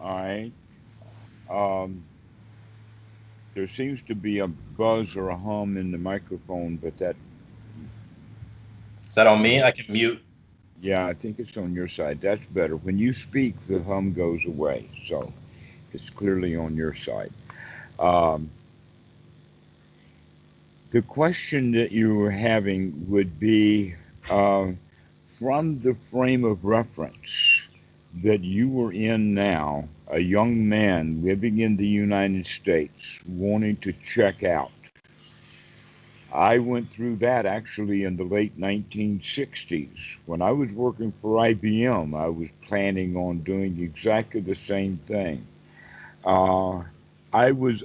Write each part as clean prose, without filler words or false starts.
All right. Um, there seems to be a buzz or a hum in the microphone, but that, Is that on me? I can mute. yeah, I think it's on your side. That's better. When you speak, the hum goes away. So it's clearly on your side. Um, the question that you were having would be uh, from the frame of reference that you were in now, a young man living in the United States wanting to check out. I went through that actually in the late 1960s. When I was working for IBM, I was planning on doing exactly the same thing. Uh, I was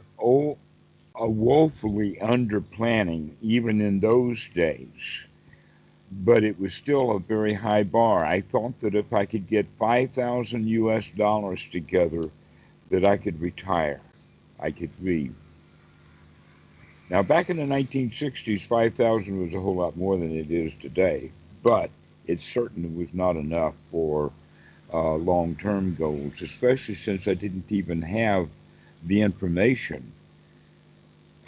woefully under planning even in those days, but it was still a very high bar. I thought that if I could get 5,000 US dollars together, that I could retire. I could leave. Now, back in the 1960s, 5,000 was a whole lot more than it is today, but it certainly was not enough for long term goals, especially since I didn't even have the information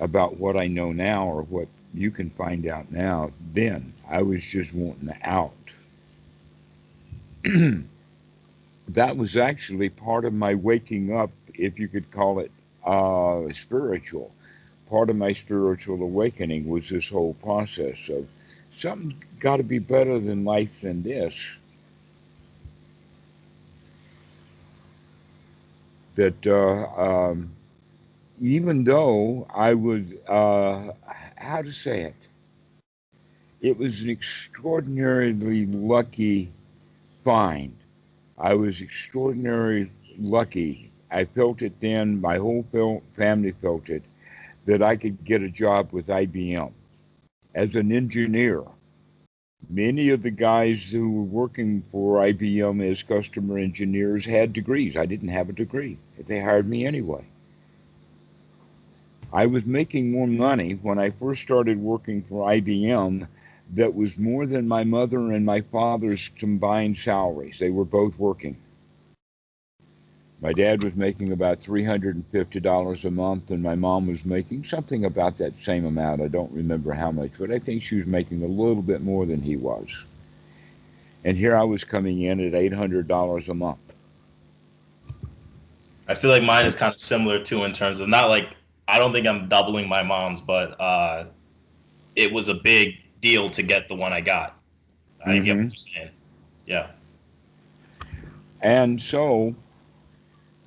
about what I know now or what you can find out now. Then I was just wanting out. That was actually part of my waking up, if you could call it spiritual. Part of my spiritual awakening was this whole process of something got to be better than life than this. That even though I was, how to say it, it was an extraordinarily lucky find. I was extraordinarily lucky. I felt it then, my whole family felt it, that I could get a job with IBM as an engineer. Many of the guys who were working for IBM as customer engineers had degrees. I didn't have a degree. They hired me anyway. I was making more money when I first started working for IBM that was more than my mother and my father's combined salaries. They were both working. My dad was making about $350 a month, and my mom was making something about that same amount. I don't remember how much, but I think she was making a little bit more than he was. And here I was coming in at $800 a month. I feel like mine is kind of similar too in terms of not like I don't think I'm doubling my mom's, but it was a big deal to get the one I got. I get what Mm-hmm. you're saying. Yeah. And so,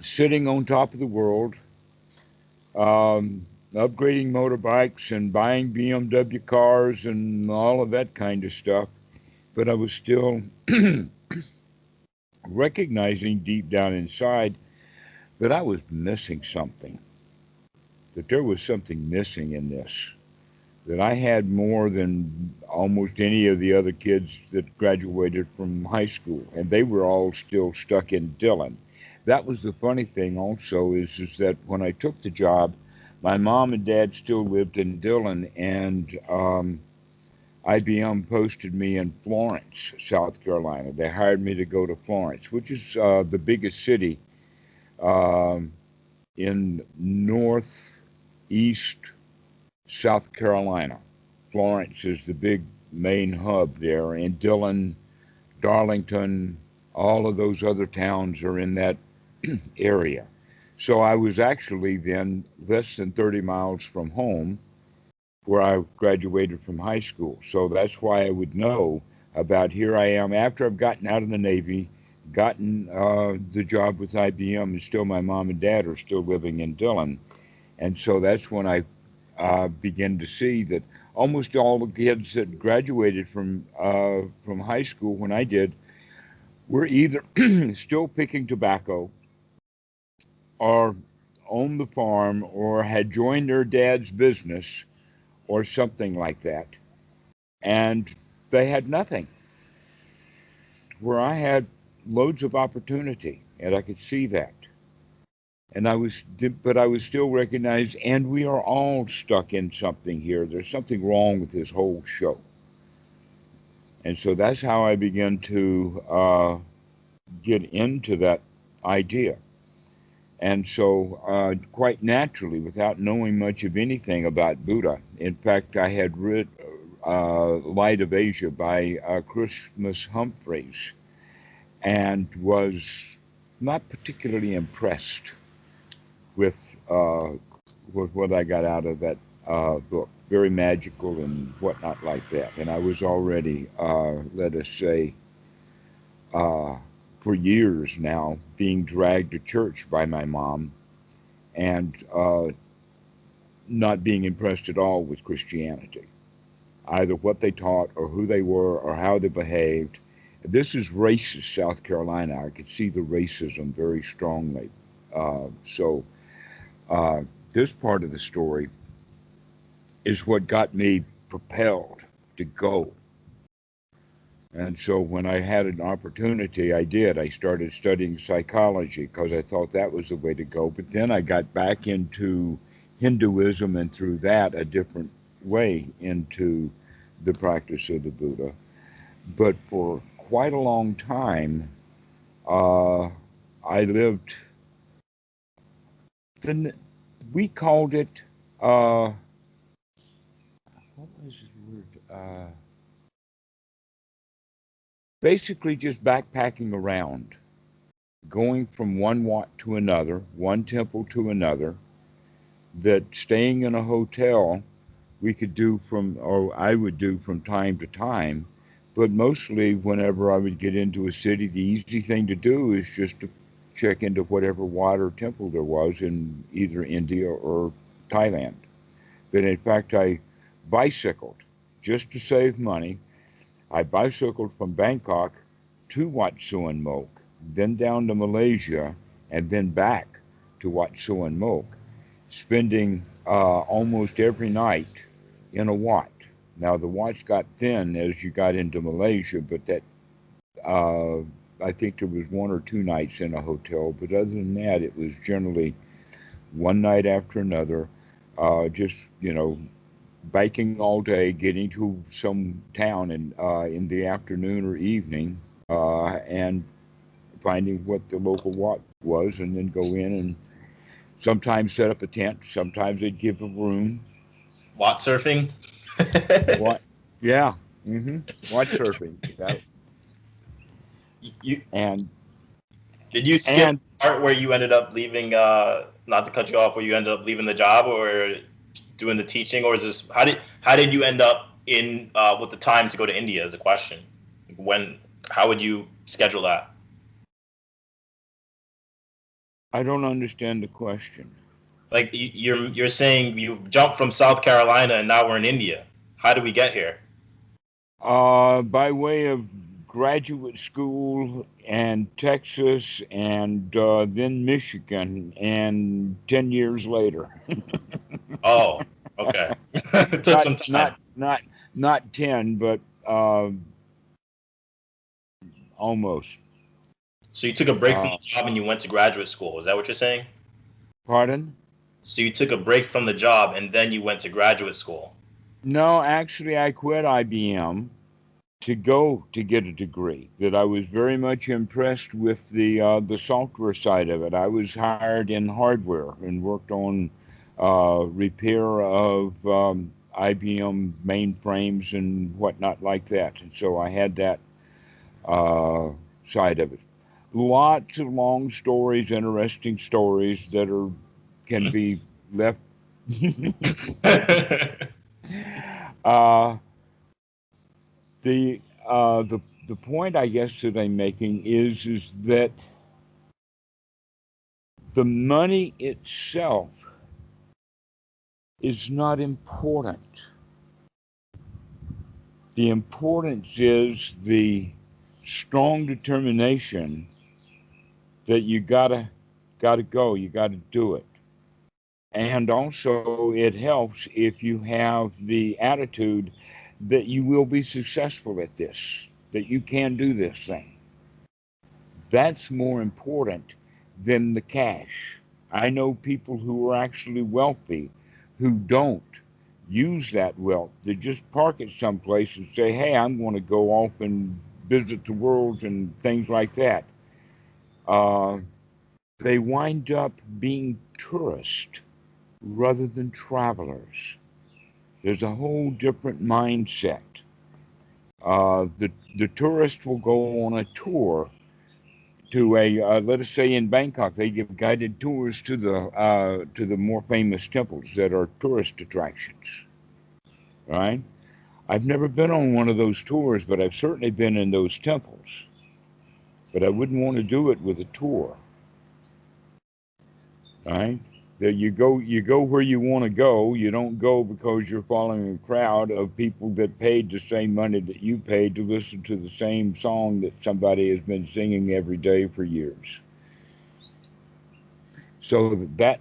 sitting on top of the world, upgrading motorbikes and buying BMW cars and all of that kind of stuff, but I was still recognizing deep down inside that I was missing something, that there was something missing in this, that I had more than almost any of the other kids that graduated from high school, and they were all still stuck in Dillon. That was the funny thing also is that when I took the job, my mom and dad still lived in Dillon, and IBM posted me in Florence, South Carolina. They hired me to go to Florence, which is the biggest city um, in northeast South Carolina. Florence is the big main hub there, and Dillon, Darlington, all of those other towns are in that area. So I was actually then less than 30 miles from home where I graduated from high school. So that's why I would know about here I am after I've gotten out of the Navy, gotten the job with IBM, and still my mom and dad are still living in Dillon. And so that's when I began to see that almost all the kids that graduated from high school when I did were either still picking tobacco or on the farm or had joined their dad's business or something like that. And they had nothing. Where I had loads of opportunity, and I could see that. And but I was still recognized, and we are all stuck in something here. There's something wrong with this whole show. And so that's how I began to get into that idea. And so, quite naturally, without knowing much of anything about Buddha, in fact, I had read Light of Asia by Christmas Humphreys and was not particularly impressed with, with what I got out of that book. Very magical and whatnot like that. And I was already, let us say, uh, for years now, being dragged to church by my mom and not being impressed at all with Christianity, either what they taught or who they were or how they behaved. This is racist South Carolina. I could see the racism very strongly. So uh, this part of the story is what got me propelled to go. And so when I had an opportunity, I did. I started studying psychology because I thought that was the way to go. But then I got back into Hinduism and through that a different way into the practice of the Buddha. But for quite a long time, uh, I lived, the, we called it, what was the word? Basically just backpacking around, going from one wat to another, one temple to another, that staying in a hotel we could do from, or I would do from time to time. But mostly, whenever I would get into a city, the easy thing to do is just to check into whatever wat or temple there was in either India or Thailand. But in fact, I bicycled just to save money. I bicycled from Bangkok to Wat Suan Mok, then down to Malaysia, and then back to Wat Suan Mok, spending almost every night in a wat. Now the wats got thin as you got into Malaysia, but that uh, I think there was one or two nights in a hotel. But other than that, it was generally one night after another, just biking all day, getting to some town in the afternoon or evening, and finding what the local wat was, and then go in and sometimes set up a tent. Sometimes they'd give a room. Watt surfing. What? Yeah. Watch surfing. That, You and did you skip and the part where you ended up leaving? Not to cut you off, where you ended up leaving the job or doing the teaching, or is this how did you end up in with the time to go to India? Is a question. When? How would you schedule that? I don't understand the question. Like you're saying you jumped from South Carolina and now we're in India. How did we get here? By way of graduate school and Texas and then Michigan and 10 years later. Oh, okay. It took not some time. not not not 10, but almost. So you took a break from Uh, the job and you went to graduate school. Is that what you're saying? Pardon? So you took a break from the job and then you went to graduate school. No, actually, I quit IBM to go to get a degree. That I was very much impressed with the software side of it. I was hired in hardware and worked on repair of IBM mainframes and whatnot like that. And so I had that uh, side of it. Lots of long stories, interesting stories that are can be left. uh, the uh, the the point I guess that I'm making is that the money itself is not important. The importance is the strong determination that you gotta go, you gotta do it. And also it helps if you have the attitude that you will be successful at this, that you can do this thing. That's more important than the cash. I know people who are actually wealthy who don't use that wealth. They just park it someplace and say, hey, I'm going to go off and visit the world and things like that. Uh, they wind up being tourists rather than travelers. There's a whole different mindset. The tourist will go on a tour to let us say in Bangkok. They give guided tours to the more famous temples that are tourist attractions. Right? I've never been on one of those tours, but I've certainly been in those temples. But I wouldn't want to do it with a tour. Right? That you go where you want to go. You don't go because you're following a crowd of people that paid the same money that you paid to listen to the same song that somebody has been singing every day for years. So that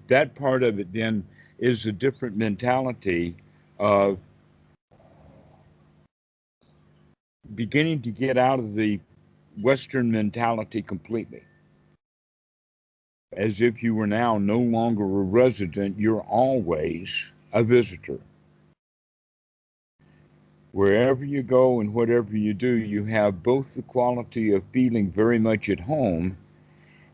that part of it then is a different mentality of beginning to get out of the Western mentality completely. As if you were now no longer a resident, you're always a visitor. Wherever you go and whatever you do, you have both the quality of feeling very much at home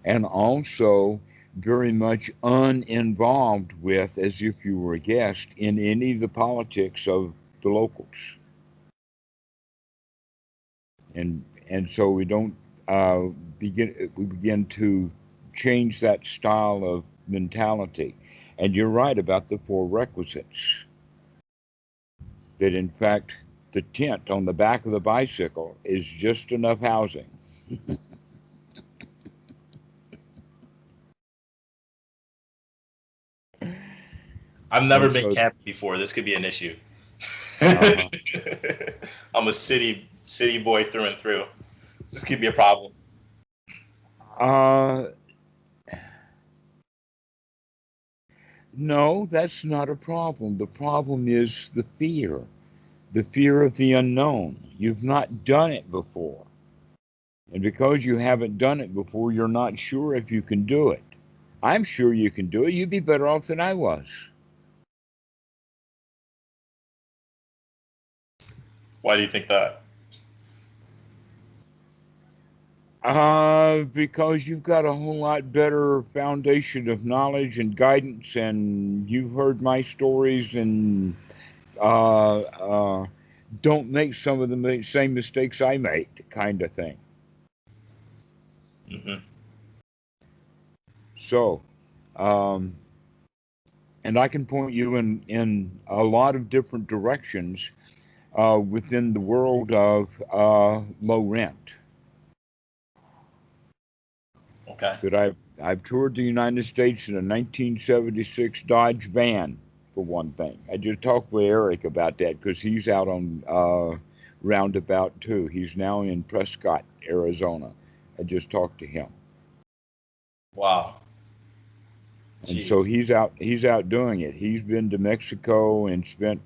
and also very much uninvolved with, as if you were a guest, in any of the politics of the locals. And so we don't we begin to change that style of mentality. And you're right about the four requisites. That in fact, the tent on the back of the bicycle is just enough housing. I've never And been so, camping before. This could be an issue. uh, I'm a city boy through and through. This could be a problem. uh, no, that's not a problem. The problem is the fear of the unknown. You've not done it before. And because you haven't done it before, you're not sure if you can do it. I'm sure you can do it. You'd be better off than I was. Why do you think that? Because you've got a whole lot better foundation of knowledge and guidance, and you've heard my stories, and uh, uh, don't make some of the same mistakes I made, kind of thing. Hmm. So, um, and I can point you in a lot of different directions within the world of low rent. Okay. That I've toured the United States in a 1976 Dodge van, for one thing. I just talked with Eric about that because he's out on Roundabout too. He's now in Prescott, Arizona. I just talked to him, Wow. and so Jeez. he's out doing it. He's been to Mexico and spent.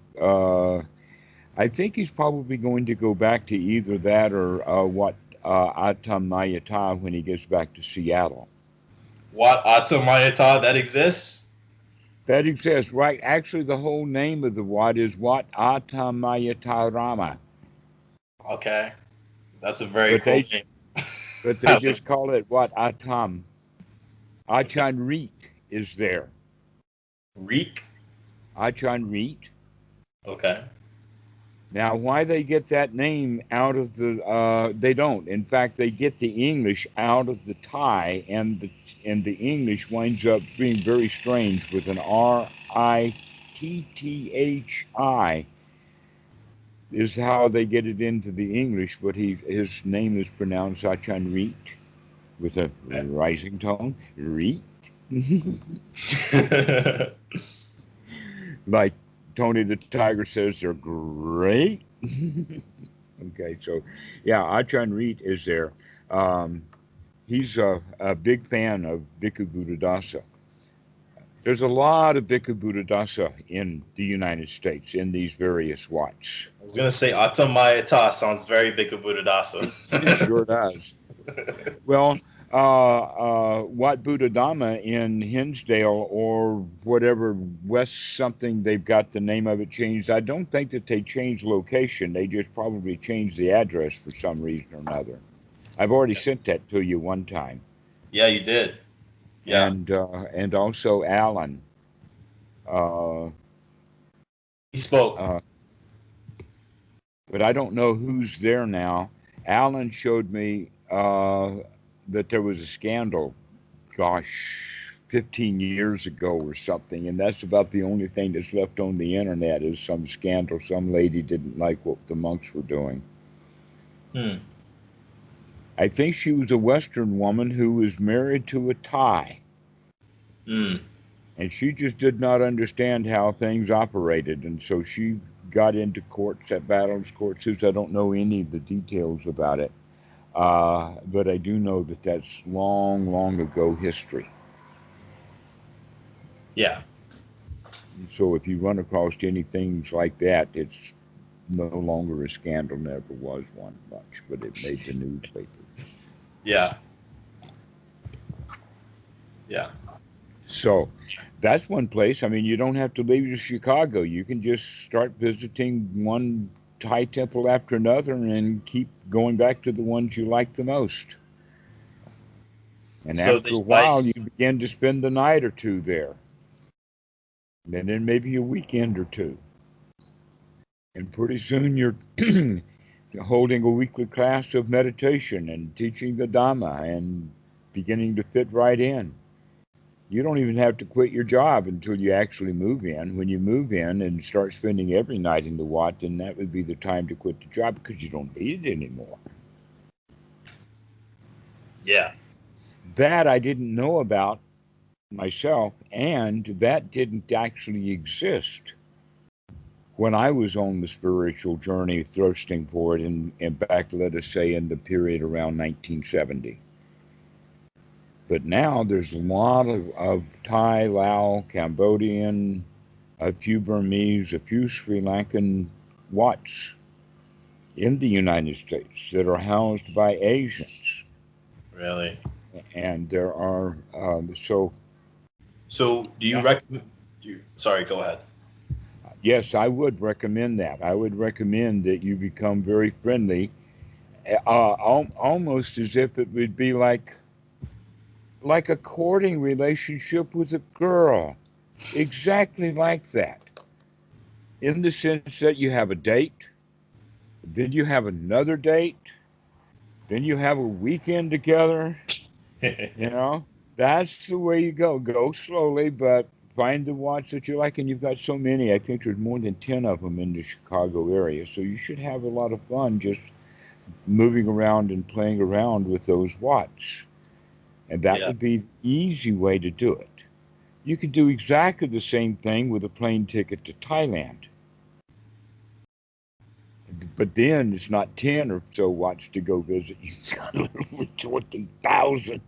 I think he's probably going to go back to either that or Atam Mayata when he gets back to Seattle. Wat Atamayata, that exists? That exists, right? Actually, the whole name of the Wat is Wat Atamayatarama, Okay. That's a very but cool they name. but they just call it Wat Atam. Okay. Achan Reet is there. Reek? Achan Reet. Okay. Now, why they get that name out of they don't. In fact, they get the English out of the Thai, and the English winds up being very strange with an Ritthi is how they get it into the English, but his name is pronounced Achan Reet with a rising tone. Reet. Like Tony the Tiger says, they're great. Okay, so yeah, Achan Reet is there. Um, he's a big fan of Bhikkhu Buddhadasa. There's a lot of Bhikkhu Buddhadasa in the United States in these various Wats. I was gonna say Atamayata sounds very big of Buddhadasa. It sure does. Well, Wat Buddha Dhamma in Hinsdale or whatever West something, they've got the name of it changed. I don't think that they changed location. They just probably changed the address for some reason or another. I've already sent that to you one time. Yeah, you did. Yeah. And also Alan. Uh, He spoke. uh, but I don't know who's there now. Alan showed me that there was a scandal, gosh, 15 years ago or something, and that's about the only thing that's left on the internet is some scandal. Some lady didn't like what the monks were doing. Hmm. I think she was a Western woman who was married to a Thai, Hmm. and she just did not understand how things operated, and so she got into courts at battles court suits. I don't know any of the details about it, but I do know that that's long, long ago history. Yeah. And so if you run across anything like that, it's no longer a scandal. Never was one much, but it made the newspapers. Yeah. Yeah. So that's one place. I mean, you don't have to leave Chicago. You can just start visiting one Thai temple after another and keep going back to the ones you like the most. And So after the a while, you advice. begin to spend the night or two there, and then maybe a weekend or two. And pretty soon you're holding a weekly class of meditation and teaching the Dhamma and beginning to fit right in. You don't even have to quit your job until you actually move in. When you move in and start spending every night in the Wat, then that would be the time to quit the job because you don't need it anymore. Yeah. That I didn't know about myself, and that didn't actually exist when I was on the spiritual journey, thirsting for it, and back, let us say, in the period around 1970. But now there's a lot of Thai, Lao, Cambodian, a few Burmese, a few Sri Lankan Wats in the United States that are housed by Asians. Really. And there are, so, So do you yeah, recommend? Sorry. Go ahead. yes, I would recommend that. I would recommend that you become very friendly, almost as if it would be like a courting relationship with a girl. Exactly like that. In the sense that you have a date, then you have another date, then you have a weekend together. You know, that's the way you go. Go slowly, but find the watch that you like. And you've got so many. I think there's more than 10 of them in the Chicago area. So you should have a lot of fun just moving around and playing around with those watch. And that Yeah. would be the easy way to do it. You could do exactly the same thing with a plane ticket to Thailand. But then it's not 10 or so watch to go visit. You've got literally 20,000.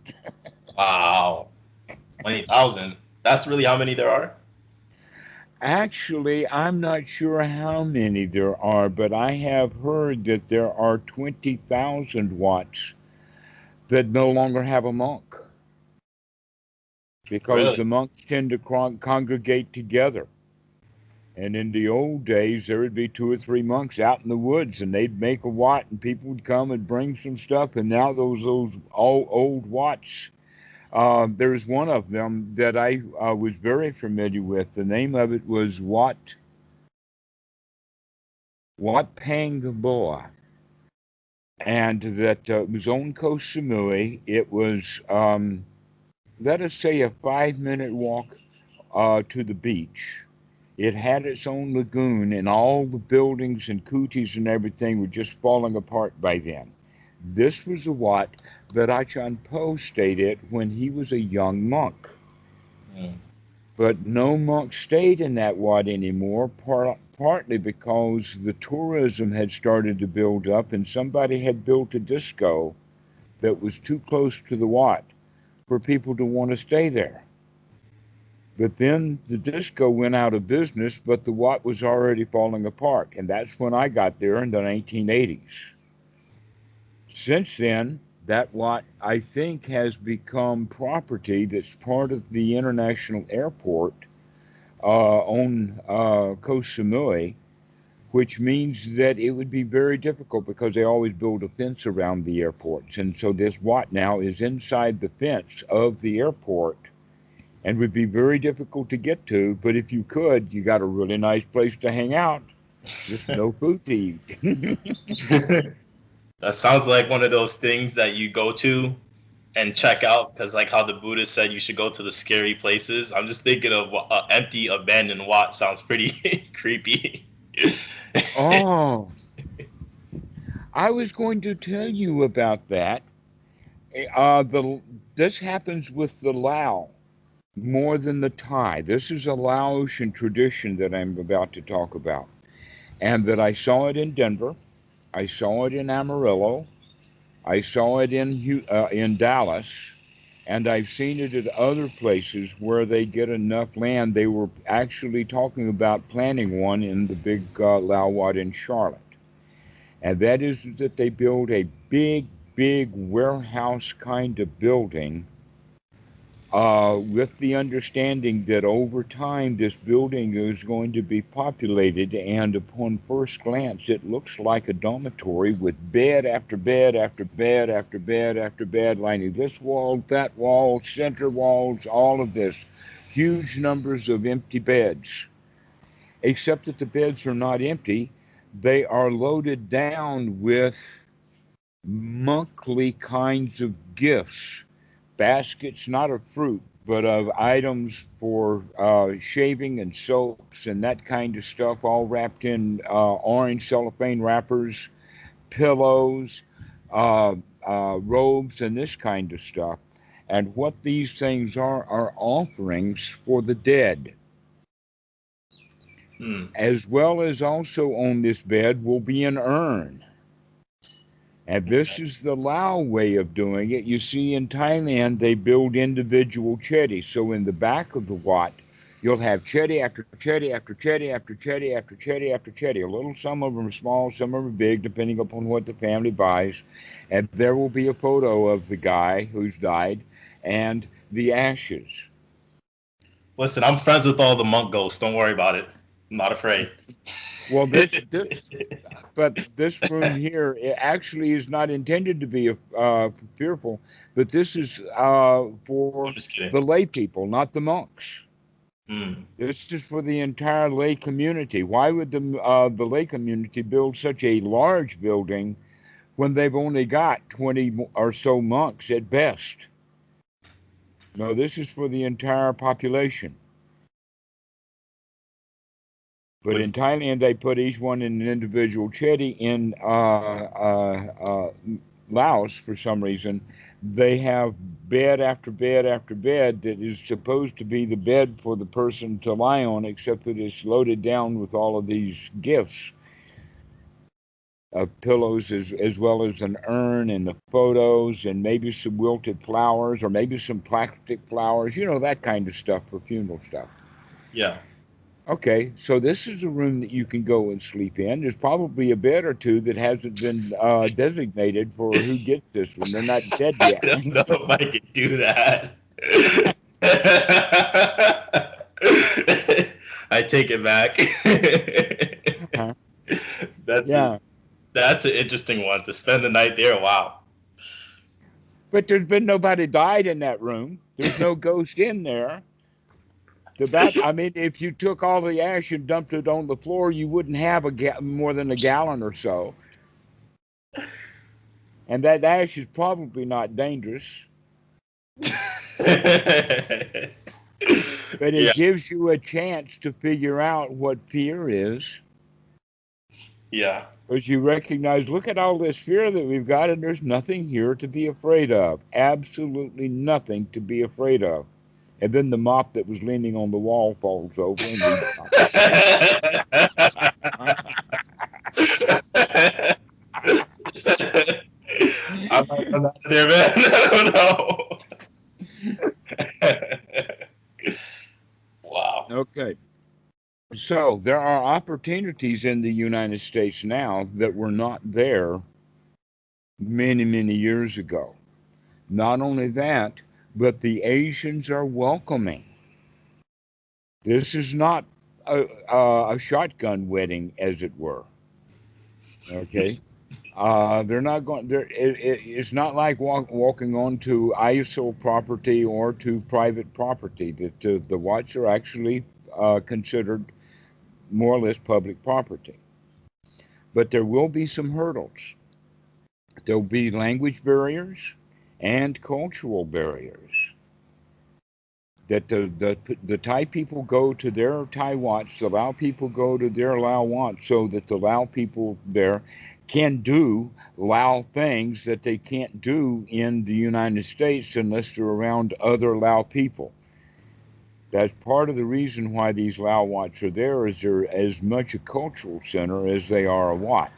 Wow. 20,000. That's really how many there are. Actually, I'm not sure how many there are, but I have heard that there are 20,000 watts that no longer have a monk because Really. the monks tend to congregate together. And in the old days, there would be two or three monks out in the woods, and they'd make a watt, and people would come and bring some stuff. And now those old watts, there's one of them that I was very familiar with. The name of it was Wat Pangboa, and that was on Koh Samui. It was, let us say, a 5 minute walk to the beach. It had its own lagoon, and all the buildings and kutis and everything were just falling apart by then. This was a Wat that Ajahn Po stayed at when he was a young monk. Mm. But no monk stayed in that Wat anymore, partly because the tourism had started to build up, and somebody had built a disco that was too close to the Wat for people to want to stay there. But then the disco went out of business, but the Wat was already falling apart. And that's when I got there in the 1980s. Since then, that Wat, I think, has become property that's part of the international airport on Koh Samui, which means that it would be very difficult because they always build a fence around the airports. And so this Wat now is inside the fence of the airport and would be very difficult to get to. But if you could, you got a really nice place to hang out. Just no food to eat. That sounds like one of those things that you go to and check out, because like how the Buddha said you should go to the scary places. I'm just thinking of empty abandoned Wat. Sounds pretty creepy. Oh, I was going to tell you about that. This happens with the Lao more than the Thai. This is a Laotian tradition that I'm about to talk about, and that I saw it in Denver. I saw it in Amarillo. I saw it in Dallas, and I've seen it at other places where they get enough land. They were actually talking about planting one in the big Lao Wat in Charlotte. And that is that they build a big, big warehouse kind of building with the understanding that over time this building is going to be populated, and upon first glance it looks like a dormitory with bed after bed after bed after bed after bed lining this wall, that wall, center walls, all of this. Huge numbers of empty beds. Except that the beds are not empty. They are loaded down with monthly kinds of gifts, baskets, not of fruit, but of items for shaving and soaps and that kind of stuff, all wrapped in orange cellophane wrappers, pillows, robes, and this kind of stuff. And what these things are offerings for the dead. As well as also on this bed will be an urn. And this is the Lao way of doing it. You see, in Thailand, they build individual chetty. So in the back of the Wat, you'll have chetty after chetty after chetty after chetty after chetty after chetty. A little, some of them are small, some of them are big, depending upon what the family buys. And there will be a photo of the guy who's died and the ashes. Listen, I'm friends with all the monk ghosts. Don't worry about it. I'm not afraid. Well, but this room here, it actually is not intended to be fearful, but this is for the lay people, not the monks. This is for the entire lay community. Why would the lay community build such a large building when they've only got 20 or so monks at best? No, this is for the entire population. But in Thailand, they put each one in an individual chetty. In Laos, for some reason, they have bed after bed after bed that is supposed to be the bed for the person to lie on, except that it's loaded down with all of these gifts of pillows, as well as an urn and the photos and maybe some wilted flowers or maybe some plastic flowers, that kind of stuff for funeral stuff. Yeah. Okay, so this is a room that you can go and sleep in. There's probably a bed or two that hasn't been designated for who gets this one. They're not dead yet. I don't know if I could do that. I take it back. That's an interesting one to spend the night there. Wow. But there's been nobody died in that room. There's no ghost in there. If you took all the ash and dumped it on the floor, you wouldn't have more than a gallon or so. And that ash is probably not dangerous. But it gives you a chance to figure out what fear is. Yeah. Because you recognize, look at all this fear that we've got, and there's nothing here to be afraid of. Absolutely nothing to be afraid of. And then the mop that was leaning on the wall falls over. And I'm not there, man. I don't know. Wow. Okay. So there are opportunities in the United States now that were not there many, many years ago. Not only that, but the Asians are welcoming. This is not a shotgun wedding, as it were. Okay. They're not going. It's not like walking onto ISO property or to private property. That the Watts are actually considered more or less public property. But there will be some hurdles. There'll be language barriers and cultural barriers. That the Thai people go to their Thai Watts, the Lao people go to their Lao Watts, so that the Lao people there can do Lao things that they can't do in the United States unless they're around other Lao people. That's part of the reason why these Lao Watts are there, is they're as much a cultural center as they are a Wat.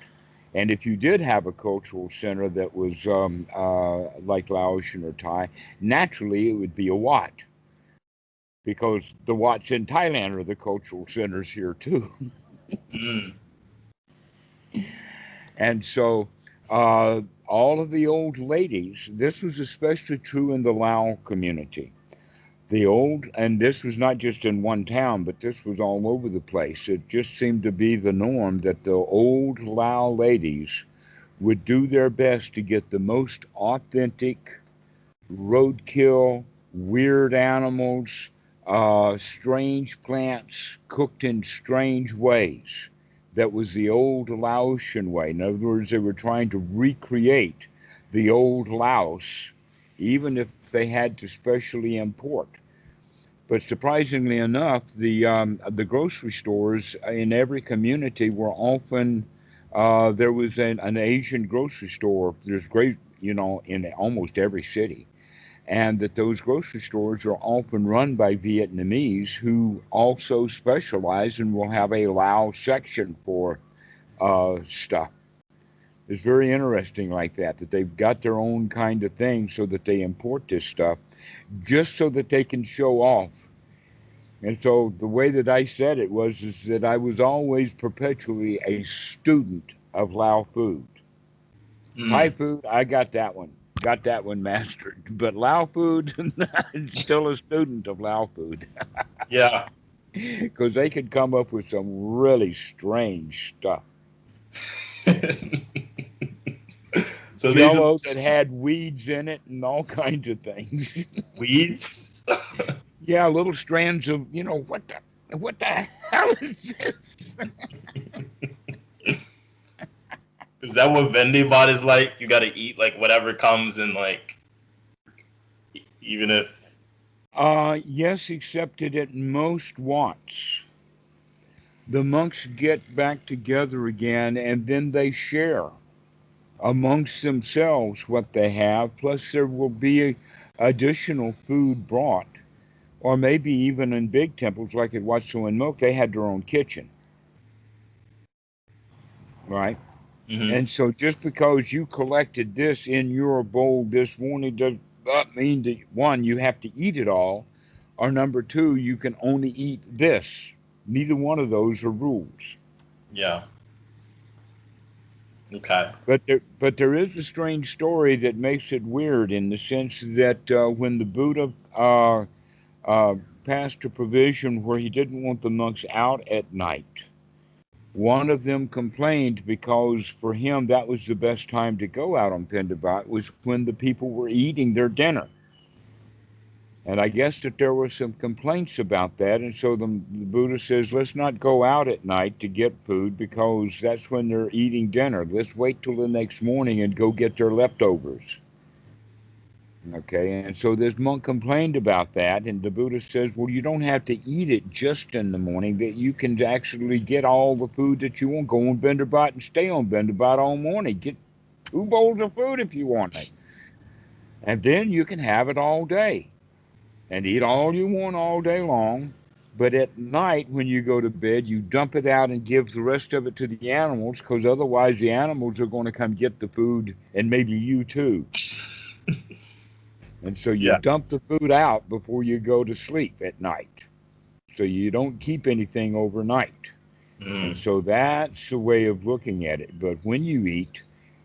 And if you did have a cultural center that was like Laotian or Thai, naturally it would be a Wat, because the Watts in Thailand are the cultural centers here too. Mm. And so all of the old ladies, this was especially true in the Lao community. The old, and this was not just in one town, but this was all over the place. It just seemed to be the norm that the old Lao ladies would do their best to get the most authentic roadkill, weird animals, strange plants cooked in strange ways. That was the old Laotian way. In other words, they were trying to recreate the old Laos, even if they had to specially import. But surprisingly enough, the grocery stores in every community were often there was an Asian grocery store. There's great, in almost every city, and that those grocery stores are often run by Vietnamese who also specialize and will have a Lao section for stuff. It's very interesting like that, that they've got their own kind of thing so that they import this stuff just so that they can show off. And so the way that I said it was is that I was always perpetually a student of Lao food. Thai Mm. food, I got that one mastered. But Lao food, I'm still a student of Lao food Yeah. because they could come up with some really strange stuff. So these are Jello that had weeds in it and all kinds of things. weeds. Yeah, little strands of, what the hell is this? Is that what Vendibot is like? You got to eat like whatever comes and like, even if. Yes, except that at most Watts, the monks get back together again and then they share amongst themselves what they have, plus there will be additional food brought. Or maybe even in big temples like at Watso and Milk, they had their own kitchen, right? Mm-hmm. And so just because you collected this in your bowl this morning does not mean that, one, you have to eat it all, or number two, you can only eat this. Neither one of those are rules. Yeah. Okay. But there is a strange story that makes it weird in the sense that when the Buddha uh, passed a provision where he didn't want the monks out at night, one of them complained because for him that was the best time to go out on Pendabat was when the people were eating their dinner. And I guess that there were some complaints about that. And so the Buddha says, let's not go out at night to get food because that's when they're eating dinner. Let's wait till the next morning and go get their leftovers. Okay, and so this monk complained about that, and the Buddha says, well, you don't have to eat it just in the morning, that you can actually get all the food that you want. Go on Benderbat and stay on Benderbat all morning. Get 2 bowls of food if you want it. And then you can have it all day and eat all you want all day long. But at night, when you go to bed, you dump it out and give the rest of it to the animals because otherwise the animals are going to come get the food and maybe you too. And so you Yeah. dump the food out before you go to sleep at night. So you don't keep anything overnight. And Mm. so that's the way of looking at it. But when you eat,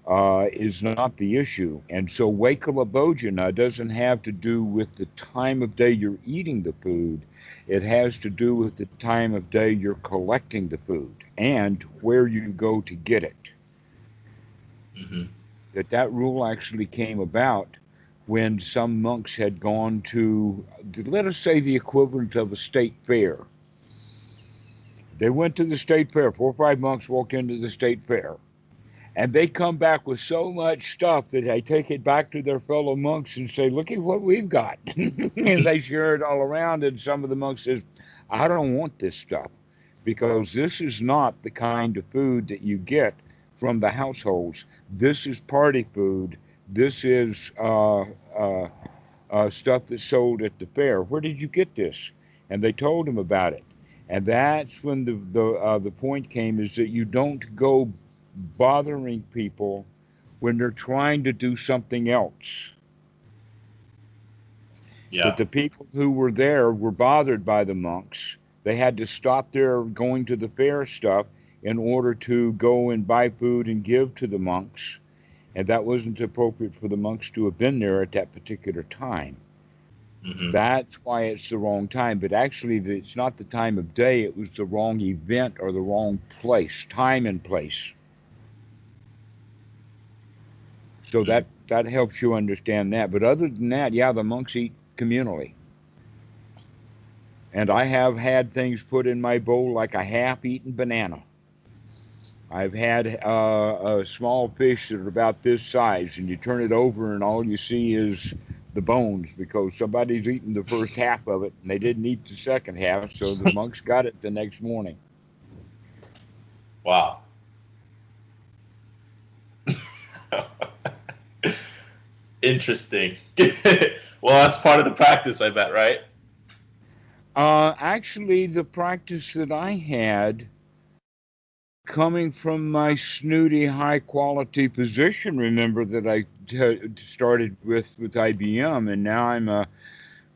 is not the issue. And so Wakalabojana doesn't have to do with the time of day you're eating the food. It has to do with the time of day you're collecting the food and where you go to get it. Mm-hmm. That rule actually came about when some monks had gone to, let us say, the equivalent of a state fair. They went to the state fair. 4 or 5 monks walked into the state fair. And they come back with so much stuff that they take it back to their fellow monks and say, look at what we've got. And they share it all around. And some of the monks says, I don't want this stuff because this is not the kind of food that you get from the households. This is party food. This is stuff that's sold at the fair. Where did you get this? And they told him about it. And that's when the point came, is that you don't go bothering people when they're trying to do something else. Yeah. But the people who were there were bothered by the monks. They had to stop their going to the fair stuff in order to go and buy food and give to the monks. And that wasn't appropriate for the monks to have been there at that particular time. Mm-hmm. That's why it's the wrong time. But actually, it's not the time of day. It was the wrong event or the wrong place, time and place. So that helps you understand that. But other than that, yeah, the monks eat communally. And I have had things put in my bowl like a half-eaten banana. I've had a small fish that are about this size, and you turn it over, and all you see is the bones because somebody's eaten the first half of it, and they didn't eat the second half, so the monks got it the next morning. Wow. Interesting. Well, that's part of the practice, I bet, right? Actually, the practice that I had coming from my snooty, high quality position, remember that I started with IBM, and now I'm a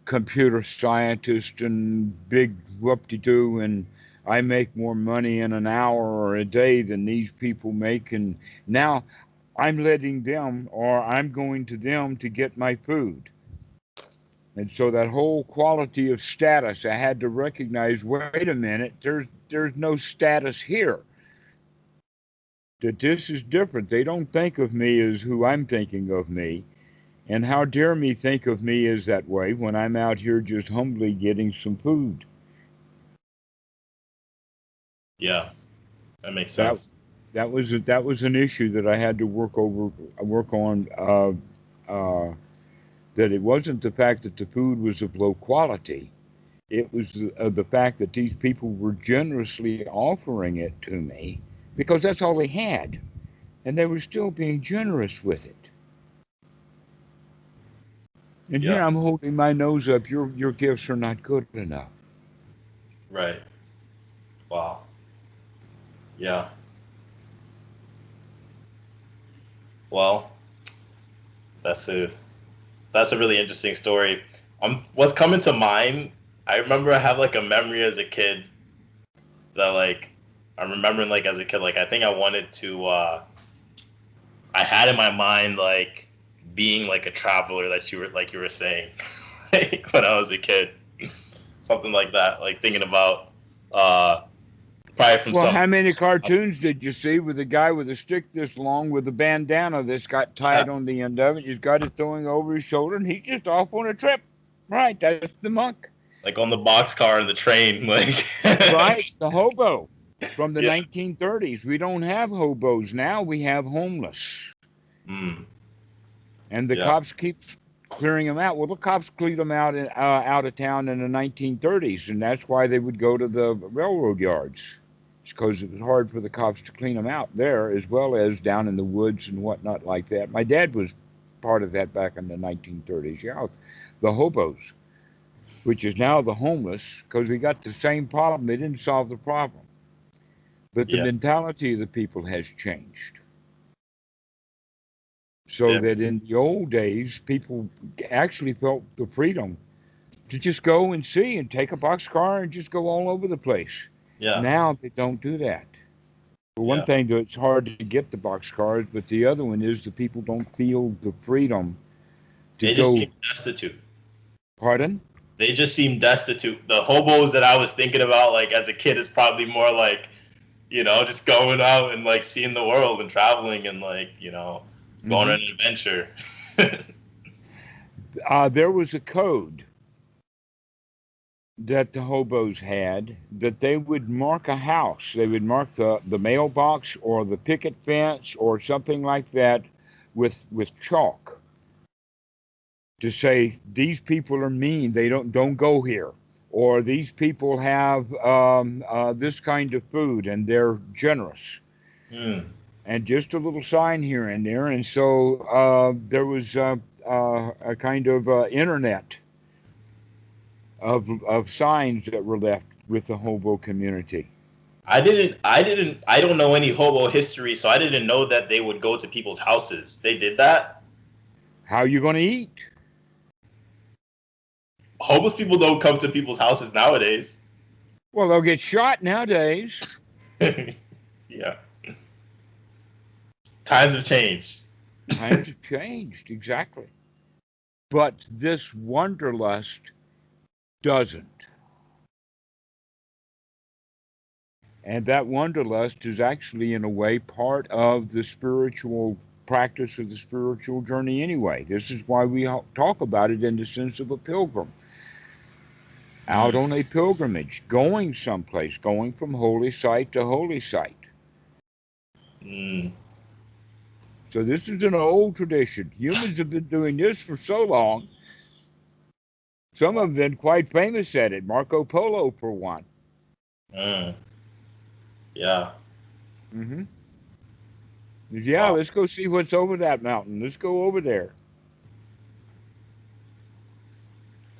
computer scientist and big whoop de doo, and I make more money in an hour or a day than these people make. And now I'm letting them, or I'm going to them to get my food. And so that whole quality of status, I had to recognize, wait a minute, there's no status here. That this is different. They don't think of me as who I'm thinking of me. And how dare me think of me as that way when I'm out here just humbly getting some food. Yeah, that makes That sense. that was an issue that I had to work on. That it wasn't the fact that the food was of low quality. It was the fact that these people were generously offering it to me because that's all they had, and they were still being generous with it. And here Yeah, I'm holding my nose up. Your gifts are not good enough. right. Wow. Yeah. Well, that's a that's a really interesting story. What's coming to mind, I remember I have like a memory as a kid that like I'm remembering like as a kid, like I think I wanted to I had in my mind like being like a traveler that you were saying like when I was a kid. Something like that. Like thinking about uh probably from Well, some how many cartoons did you see with a guy with a stick this long with a bandana that's got tied on the end of it? He's got it throwing over his shoulder, and he's just off on a trip. Right, that's the monk. like on the boxcar and the train, like Right, the hobo from the yeah. 1930s. We don't have hobos now. We have homeless, Mm, and the yeah. cops keep clearing them out. Well, the cops cleared them out of town in the 1930s, and that's why they would go to the railroad yards. It's because it was hard for the cops to clean them out there, as well as down in the woods and whatnot like that. My dad was part of that back in the 1930s. Yeah, the hobos, which is now the homeless, because we got the same problem. They didn't solve the problem, but the Yeah. mentality of the people has changed. So Yeah. that in the old days, people actually felt the freedom to just go and see and take a boxcar and just go all over the place. Yeah. Now they don't do that. For one Yeah. thing, it's hard to get the boxcars, but the other one is the people don't feel the freedom to They just go. seem destitute. Pardon? They just seem destitute. The hobos that I was thinking about, like as a kid, is probably more like, just going out and like seeing the world and traveling and like, going Hmm. on an adventure. There was a code that the hobos had that they would mark a house. They would mark the mailbox or the picket fence or something like that with chalk to say these people are mean. They don't go here, or these people have this kind of food and they're generous. Hmm. And just a little sign here and there. And so there was a kind of internet of signs that were left with the hobo community. I don't know any hobo history, so I didn't know that they would go to people's houses. They did that? How you going to eat? Homeless people don't come to people's houses nowadays. Well, they'll get shot nowadays. Yeah. Times have changed. Times have changed, exactly. But this wanderlust doesn't. And that wanderlust is actually, in a way, part of the spiritual practice of the spiritual journey anyway. This is why we talk about it in the sense of a pilgrim. Out Mm. on a pilgrimage, going someplace, going from holy site to holy site. Mm. So this is an old tradition. Humans have been doing this for so long. Some have been quite famous at it. Marco Polo, for one. Mm. Yeah. Hmm. Yeah, Wow. let's go see what's over that mountain. Let's go over there.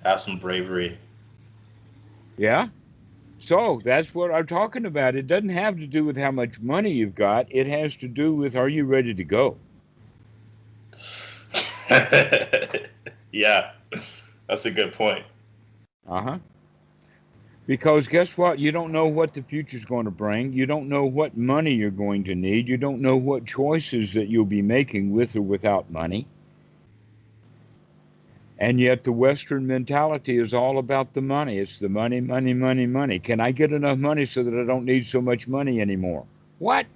Have some bravery. Yeah. So that's what I'm talking about. It doesn't have to do with how much money you've got. It has to do with, are you ready to go? Yeah. That's a good point. Uh huh. Because guess what? You don't know what the future's going to bring. You don't know what money you're going to need. You don't know what choices that you'll be making with or without money. And yet the Western mentality is all about the money. It's the money, money, money, money. Can I get enough money so that I don't need so much money anymore? What?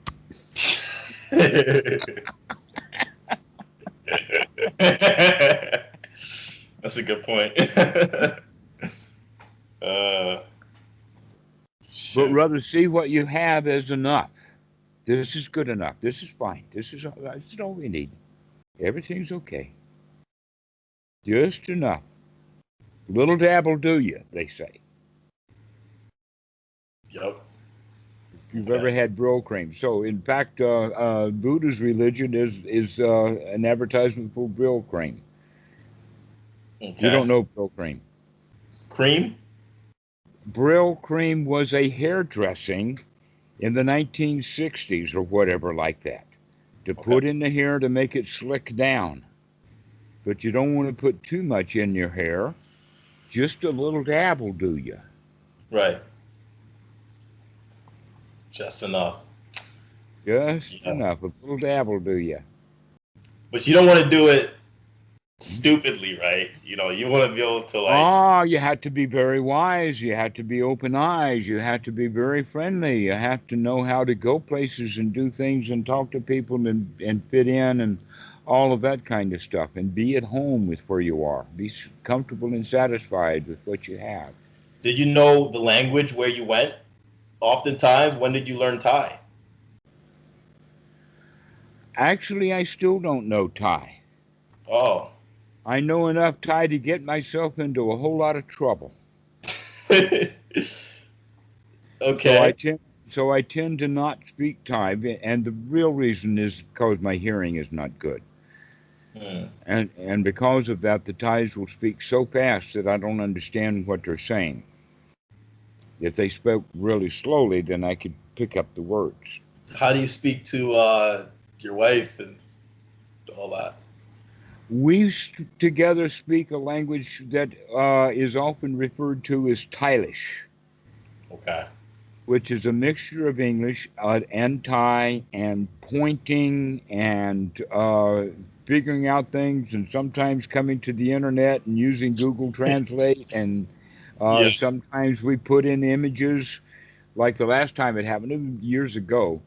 That's a good point. uh, But Shoot. rather see what you have as enough. This is good enough. This is fine. This is all we need. Everything's okay. Just enough. Little dab will do you, they say. Yep. If you've ever Okay. had Brill cream. So, in fact, Buddha's religion is an advertisement for Brill cream. You Okay. don't know Brill cream. Cream? Brill cream was a hairdressing in the 1960s or whatever like that to Okay. put in the hair to make it slick down. But you don't want to put too much in your hair. Just a little dab will do you. Right. Just enough. Just Yeah. enough. A little dab will do you. But you don't want to do it stupidly, right? You want to be able to like. Ah, you have to be very wise. You have to be open eyes. You have to be very friendly. You have to know how to go places and do things and talk to people and fit in and all of that kind of stuff. And be at home with where you are. Be comfortable and satisfied with what you have. Did you know the language where you went? Oftentimes, when did you learn Thai? Actually, I still don't know Thai. Oh. I know enough Thai to get myself into a whole lot of trouble. So I Okay. tend so I tend to not speak Thai, and the real reason is because my hearing is not good. Hmm. And because of that, the Thais will speak so fast that I don't understand what they're saying. If they spoke really slowly, then I could pick up the words. How do you speak to your wife and all that? We together speak a language that is often referred to as Tailish. Okay. which is a mixture of English and Thai and pointing and figuring out things, and sometimes coming to the internet and using Google Translate, and Yeah. sometimes we put in images. Like the last time it happened, it was years ago,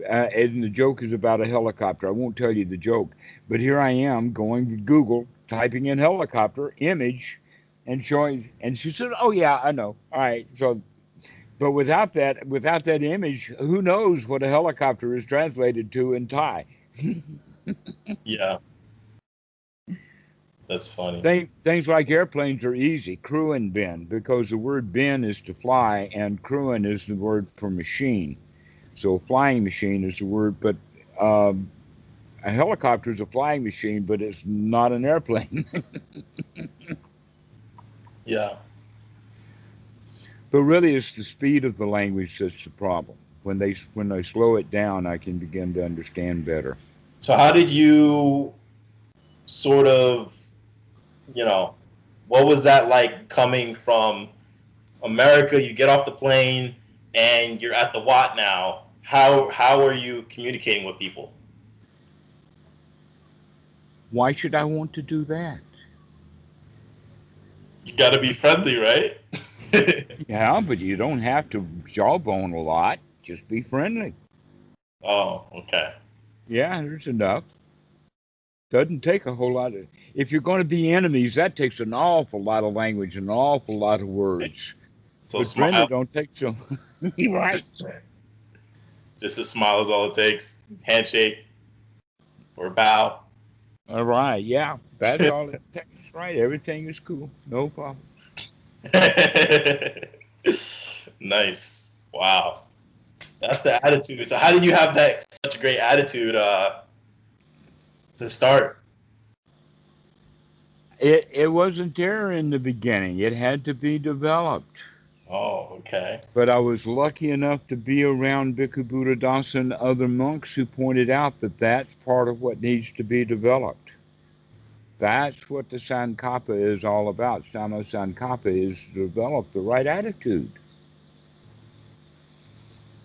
and the joke is about a helicopter. I won't tell you the joke, but here I am going to Google, typing in helicopter image, and showing. And she said, "Oh yeah, I know. All right." So, but without that image, who knows what a helicopter is translated to in Thai? Yeah. That's funny. Things like airplanes are easy. Crewing bin, because the word bin is to fly, and crewing is the word for machine. So flying machine is the word, but um, a helicopter is a flying machine, but it's not an airplane. Yeah. But really, it's the speed of the language that's the problem. When they slow it down, I can begin to understand better. So how did you sort of, you know, what was that like coming from America? You get off the plane and you're at the Watt now. How are you communicating with people? Why should I want to do that? You got to be friendly, right? Yeah, but you don't have to jawbone a lot. Just be friendly. Oh, okay. Yeah, there's enough. Doesn't take a whole lot of. If you're going to be enemies, that takes an awful lot of language and an awful lot of words. So But friendly smile. don't take so. Right. Just a smile is all it takes. Handshake or bow. All right. Yeah, that's all it takes. Right. Everything is cool. No problem. Nice. Wow. That's the attitude. So how did you have that such a great attitude to start? It wasn't there in the beginning. It had to be developed. Oh, okay. But I was lucky enough to be around Bhikkhu Buddhadasa and other monks who pointed out that that's part of what needs to be developed. That's what the Sankappa is all about. Sama Sankappa is to develop the right attitude.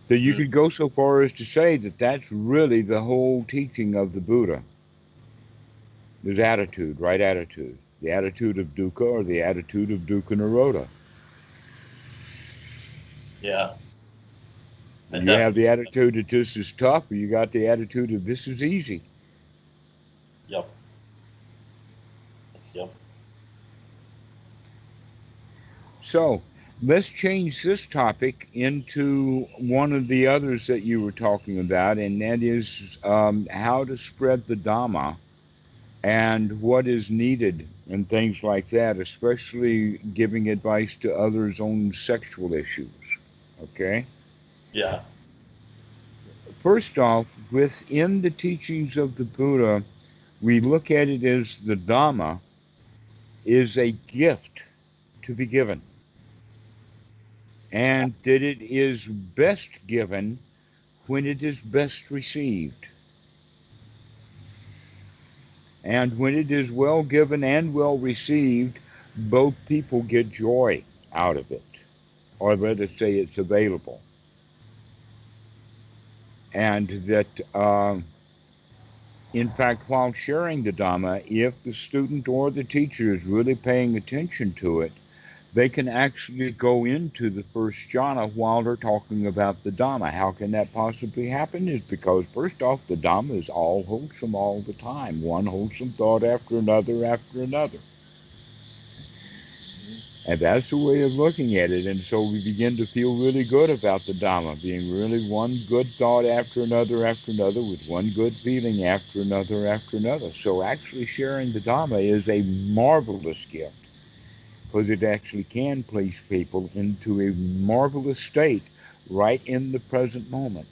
So you Mm, could go so far as to say that that's really the whole teaching of the Buddha. There's attitude, right attitude. The attitude of dukkha or the attitude of dukkha nirodha. yeah, I You have definitely the see that. attitude that this is tough, or you got the attitude of this is easy. Yep. Yep. So let's change this topic into one of the others that you were talking about, and that is how to spread the Dhamma and what is needed and things like that, especially giving advice to others on sexual issues. Okay? Yeah. First off, within the teachings of the Buddha, we look at it as the Dhamma is a gift to be given, and that it is best given when it is best received. And when it is well given and well received, both people get joy out of it, or let us say it's available. And that, in fact, while sharing the Dhamma, if the student or the teacher is really paying attention to it, they can actually go into the first jhana while they're talking about the Dhamma. How can that possibly happen? Is because, first off, the Dhamma is all wholesome all the time, one wholesome thought after another after another. And that's the way of looking at it. And so we begin to feel really good about the Dhamma, being really one good thought after another, with one good feeling after another. So actually sharing the Dhamma is a marvelous gift because it actually can place people into a marvelous state right in the present moment.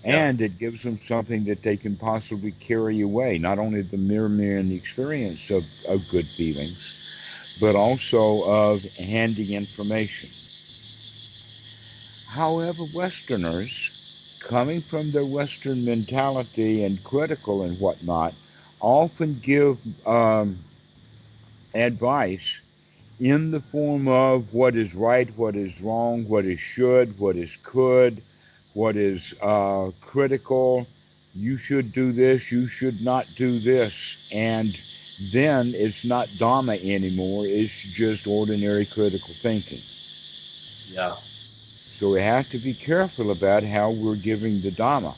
Yeah. And it gives them something that they can possibly carry away, not only the mere and the experience of good feelings, but also of handy information. However, Westerners, coming from their Western mentality and critical and whatnot, often give advice in the form of what is right, what is wrong, what is should, what is could, what is critical. You should do this, you should not do this. And then it's not Dhamma anymore, it's just ordinary critical thinking. Yeah. So we have to be careful about how we're giving the Dhamma.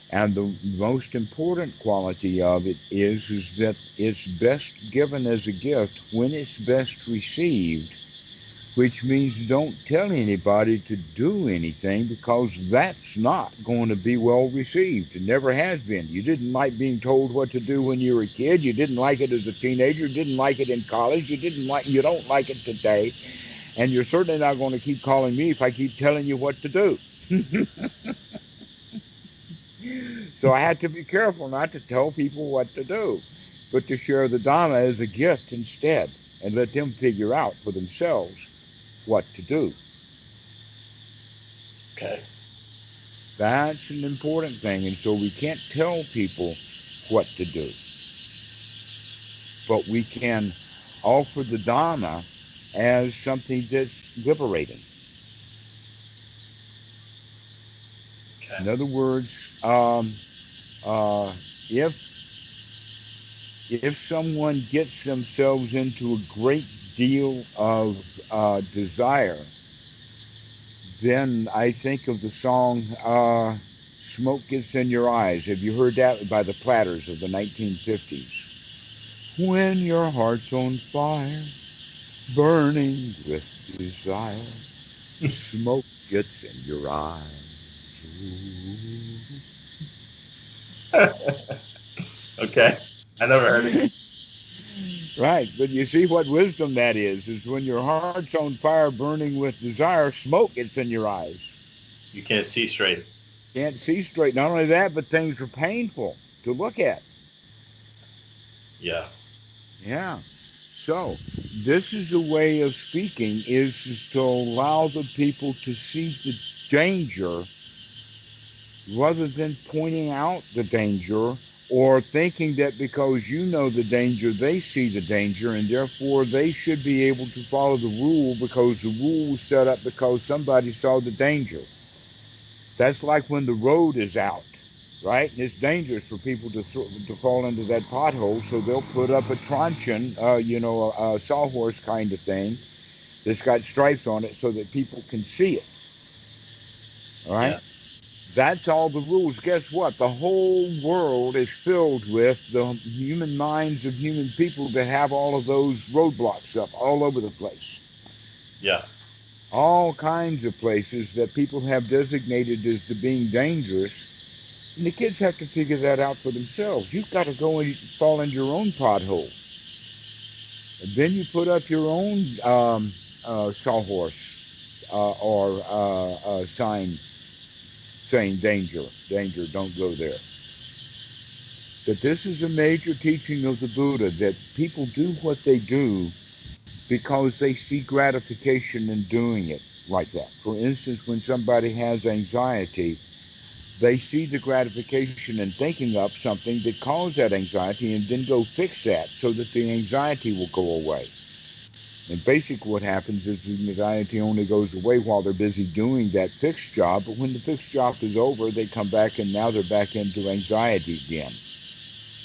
And the most important quality of it is that it's best given as a gift when it's best received, which means don't tell anybody to do anything because that's not going to be well received. It never has been. You didn't like being told what to do when you were a kid. You didn't like it as a teenager. You didn't like it in college. You don't like it today. And you're certainly not going to keep calling me if I keep telling you what to do. So I had to be careful not to tell people what to do, but to share the Dhamma as a gift instead and let them figure out for themselves what to do. Okay. That's an important thing. And so we can't tell people what to do, but we can offer the Dhamma as something that's liberating. Okay. In other words, uh, if someone gets themselves into a great deal of desire, then I think of the song Smoke Gets in Your Eyes. Have you heard that by the Platters of the 1950s? When your heart's on fire, burning with desire, smoke gets in your eyes. Okay. I never heard it. Right, but you see what wisdom that is when your heart's on fire, burning with desire, smoke gets in your eyes. You can't see straight. Can't see straight. Not only that, but things are painful to look at. Yeah. Yeah. So this is a way of speaking is to allow the people to see the danger rather than pointing out the danger or thinking that because you know the danger, they see the danger, and therefore they should be able to follow the rule because the rule was set up because somebody saw the danger. That's like when the road is out, right? And it's dangerous for people to fall into that pothole, so they'll put up a truncheon, a sawhorse kind of thing that's got stripes on it so that people can see it. All right? Yeah. That's all the rules. Guess what? The whole world is filled with the human minds of human people that have all of those roadblocks up all over the place. Yeah. All kinds of places that people have designated as the being dangerous. And the kids have to figure that out for themselves. You've got to go and fall into your own pothole. And then you put up your own sawhorse or sign saying danger, danger, don't go there. That this is a major teaching of the Buddha that people do what they do because they see gratification in doing it like that. For instance, when somebody has anxiety, they see the gratification in thinking up something that caused that anxiety and then go fix that so that the anxiety will go away. And basically what happens is the anxiety only goes away while they're busy doing that fixed job, but when the fixed job is over, they come back and now they're back into anxiety again.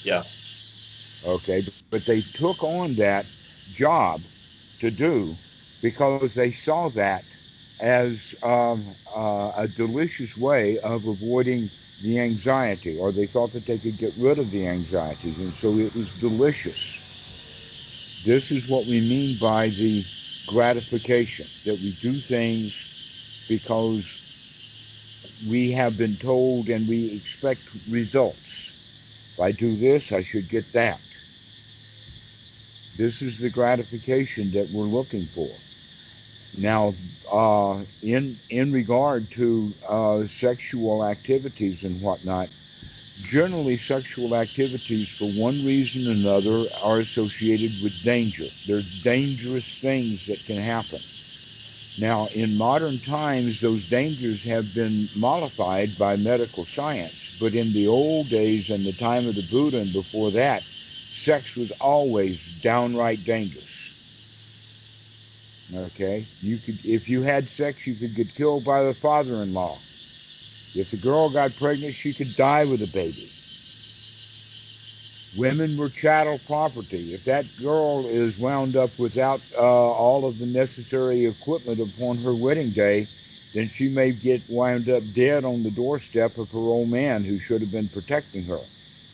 Yeah. Okay, but they took on that job to do because they saw that as a delicious way of avoiding the anxiety, or they thought that they could get rid of the anxieties, and so it was delicious. This is what we mean by the gratification, that we do things because we have been told and we expect results. If I do this, I should get that. This is the gratification that we're looking for. Now, in regard to sexual activities and whatnot, generally sexual activities for one reason or another are associated with danger. There's dangerous things that can happen. Now, in modern times, those dangers have been modified by medical science. But in the old days and the time of the Buddha and before that, sex was always downright dangerous. Okay, you could, if you had sex, you could get killed by the father-in-law. If the girl got pregnant, she could die with a baby. Women were chattel property. If that girl is wound up without all of the necessary equipment upon her wedding day, then she may get wound up dead on the doorstep of her old man who should have been protecting her.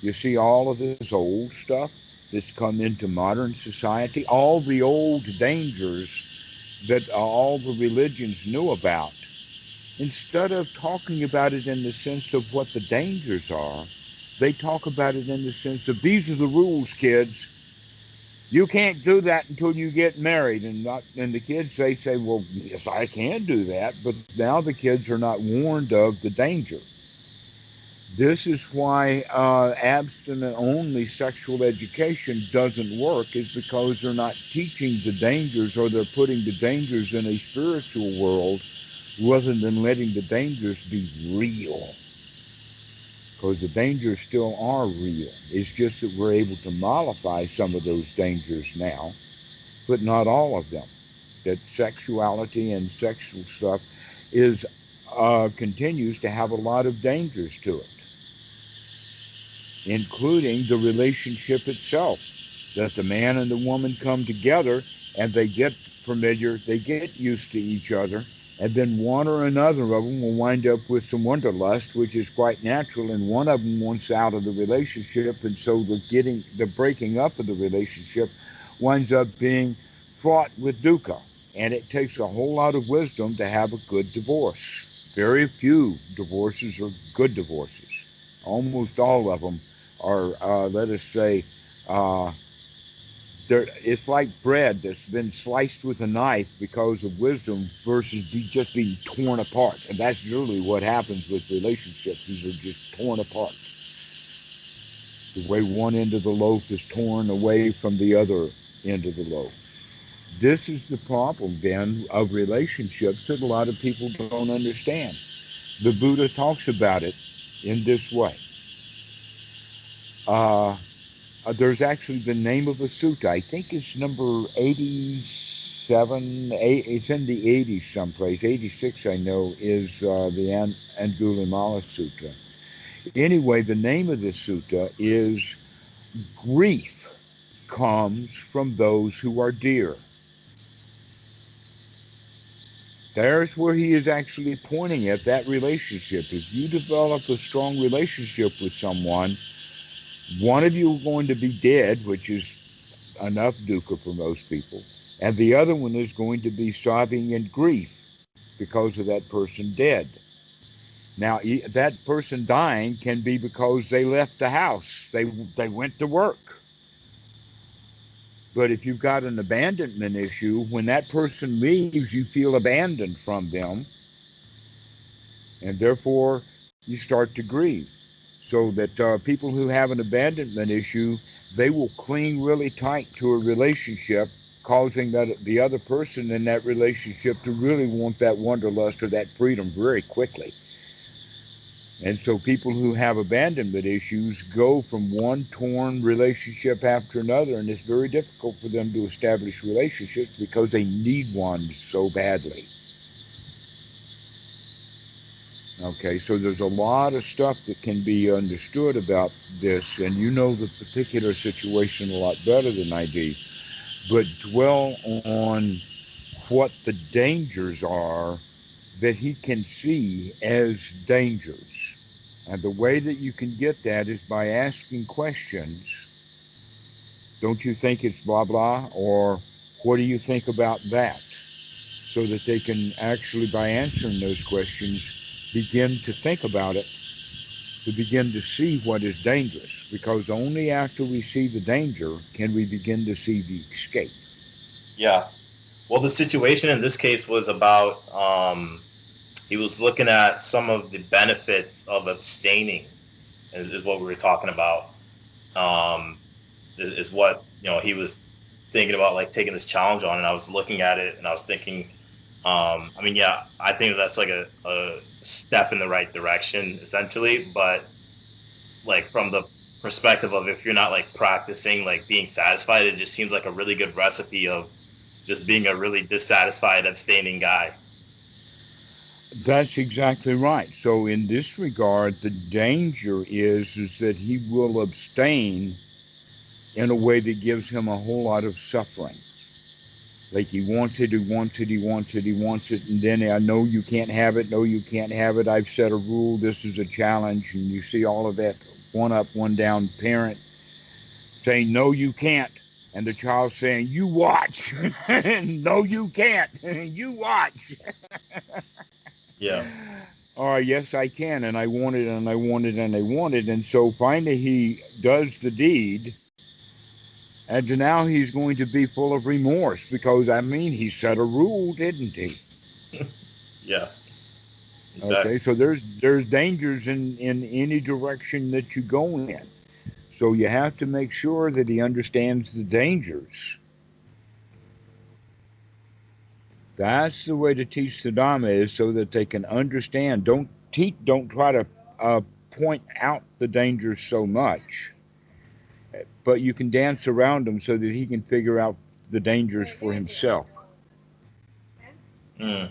You see all of this old stuff that's come into modern society, all the old dangers that all the religions knew about. Instead of talking about it in the sense of what the dangers are, they talk about it in the sense of these are the rules, kids. You can't do that until you get married. And the kids say, well, yes, I can do that. But now the kids are not warned of the danger. This is why abstinent only sexual education doesn't work, is because they're not teaching the dangers, or they're putting the dangers in a spiritual world rather than letting the dangers be real. Because the dangers still are real. It's just that we're able to mollify some of those dangers now, but not all of them. That sexuality and sexual stuff is continues to have a lot of dangers to it, including the relationship itself. That the man and the woman come together and they get familiar, they get used to each other, and then one or another of them will wind up with some wanderlust, which is quite natural, and one of them wants out of the relationship, and so the breaking up of the relationship winds up being fraught with dukkha, and it takes a whole lot of wisdom to have a good divorce. Very few divorces are good divorces. Almost all of them are, let us say, uh, it's like bread that's been sliced with a knife because of wisdom versus just being torn apart. And that's really what happens with relationships. These are just torn apart. The way one end of the loaf is torn away from the other end of the loaf. This is the problem, then, of relationships that a lot of people don't understand. The Buddha talks about it in this way. Uh, there's actually the name of a sutta. I think it's number 87. It's in the 80s someplace. 86, I know, is the Angulimala Sutta. Anyway, the name of this sutta is grief comes from those who are dear. There's where he is actually pointing at that relationship. If you develop a strong relationship with someone, one of you is going to be dead, which is enough dukkha for most people, and the other one is going to be sobbing in grief because of that person dead. Now, that person dying can be because they left the house, they went to work. But if you've got an abandonment issue, when that person leaves, you feel abandoned from them, and therefore you start to grieve. So that people who have an abandonment issue, they will cling really tight to a relationship, causing that the other person in that relationship to really want that wanderlust or that freedom very quickly. And so people who have abandonment issues go from one torn relationship after another, and it's very difficult for them to establish relationships because they need one so badly. Okay, so there's a lot of stuff that can be understood about this, and you know the particular situation a lot better than I do. But dwell on what the dangers are that he can see as dangers. And the way that you can get that is by asking questions. Don't you think it's blah blah? Or what do you think about that? So that they can actually, by answering those questions, begin to think about it, to begin to see what is dangerous. Because only after we see the danger can we begin to see the escape. Yeah. Well, the situation in this case was about he was looking at some of the benefits of abstaining, is what we were talking about. Um, is what he was thinking about, like taking this challenge on, and I was looking at it and I was thinking, I mean, yeah, I think that's like a step in the right direction, essentially, but like from the perspective of if you're not like practicing like being satisfied, it just seems like a really good recipe of just being a really dissatisfied, abstaining guy. That's exactly right. So in this regard, the danger is that he will abstain in a way that gives him a whole lot of suffering. Like he wants it, he wants it, he wants it, he wants it, and then I know you can't have it, no, you can't have it. I've set a rule, this is a challenge, and you see all of that one up, one down parent saying, no, you can't. And the child saying, you watch. No, you can't. You watch. Yeah. Oh, yes, I can. And I want it, and I want it, and I want it. And so finally he does the deed. And now he's going to be full of remorse because, I mean, he set a rule, didn't he? Yeah. Okay, Exactly. so there's dangers in any direction that you go in. So you have to make sure that he understands the dangers. That's the way to teach the Dhamma is so that they can understand. Don't try to point out the dangers so much, but you can dance around them so that he can figure out the dangers for himself. Mm.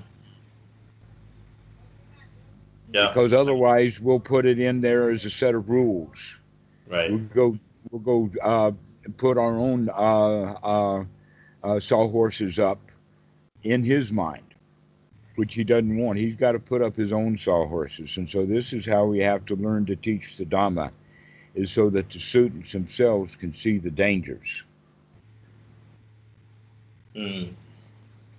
Yeah. Because otherwise, we'll put it in there as a set of rules. Right. We'll go put our own sawhorses up in his mind, which he doesn't want. He's got to put up his own sawhorses. And so this is how we have to learn to teach the Dhamma, is so that the students themselves can see the dangers. Mm.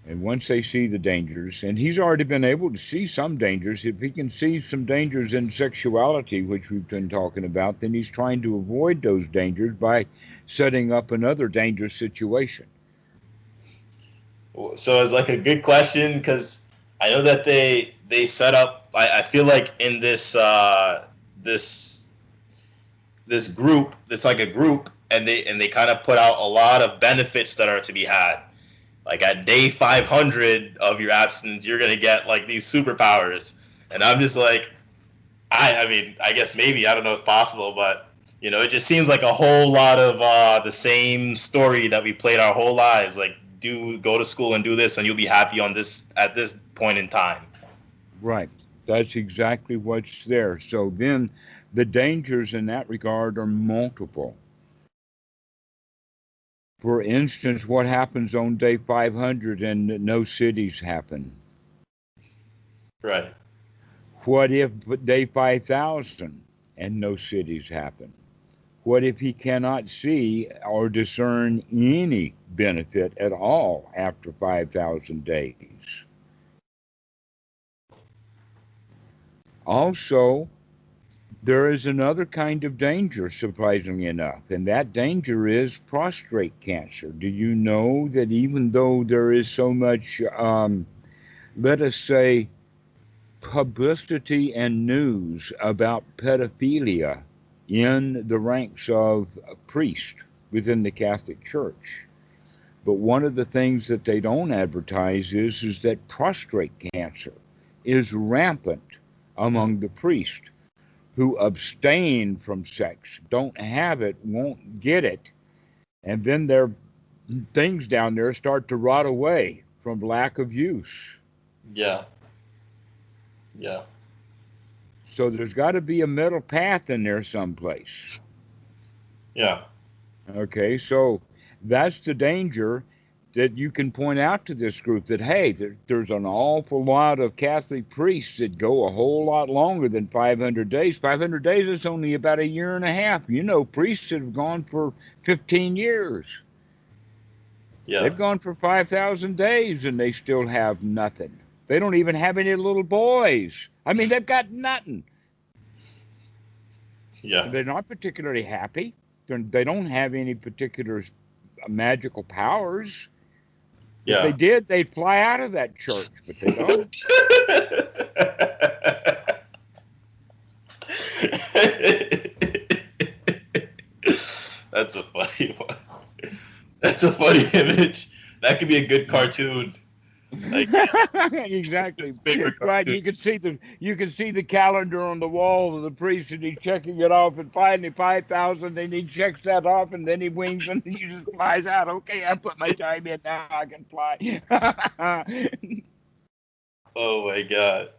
And once they see the dangers, and he's already been able to see some dangers, if he can see some dangers in sexuality, which we've been talking about, then he's trying to avoid those dangers by setting up another dangerous situation. So it's like a good question because I know that they set up. I feel like in this this group, it's like a group, and they kind of put out a lot of benefits that are to be had. Like at day 500 of your abstinence, you're gonna get like these superpowers, and I'm just like, I mean, I guess maybe I don't know if it's possible, but it just seems like a whole lot of the same story that we played our whole lives. Like, go to school and do this, and you'll be happy on this at this point in time. Right. That's exactly what's there. So then the dangers in that regard are multiple. For instance, what happens on day 500 and no cities happen? Right. What if day 5,000 and no cities happen? What if he cannot see or discern any benefit at all after 5,000 days? Also, there is another kind of danger, surprisingly enough, and that danger is prostate cancer. Do you know that even though there is so much, let us say, publicity and news about pedophilia in the ranks of priests within the Catholic Church, but one of the things that they don't advertise is that prostate cancer is rampant among the priests who abstain from sex, don't have it, won't get it, and then their things down there start to rot away from lack of use. Yeah. Yeah. So there's got to be a middle path in there someplace. Yeah. Okay, so that's the danger that you can point out to this group that, hey, there's an awful lot of Catholic priests that go a whole lot longer than 500 days. 500 days is only about a year and a half. You know, priests that have gone for 15 years. Yeah. They've gone for 5,000 days and they still have nothing. They don't even have any little boys. I mean, they've got nothing. Yeah. They're not particularly happy. They don't have any particular magical powers. If they Yeah. did, they'd fly out of that church, but they don't. That's a funny one. That's a funny image. That could be a good cartoon. Like, Exactly. it's big Right. regard. You can see the calendar on the wall of the priest, and he's checking it off, and finally 5,000, and he checks that off, and then he wings, and he just flies out. Okay, I put my time in now. I can fly. Oh my god.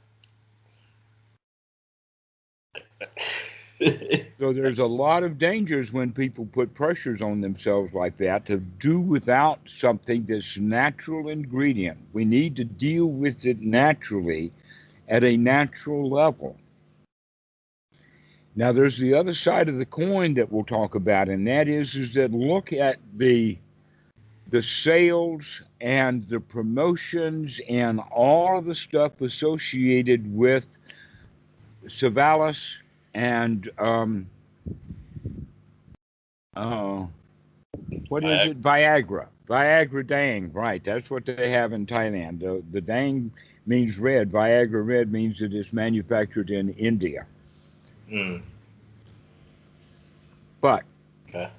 So there's a lot of dangers when people put pressures on themselves like that to do without something that's natural ingredient. We need to deal with it naturally at a natural level. Now there's the other side of the coin that we'll talk about, and that is that look at the sales and the promotions and all of the stuff associated with Savalas and uh, what is it? Viagra. Viagra Dang. Right. That's what they have in Thailand. The Dang means red. Viagra red means that it's manufactured in India. Mm, But okay.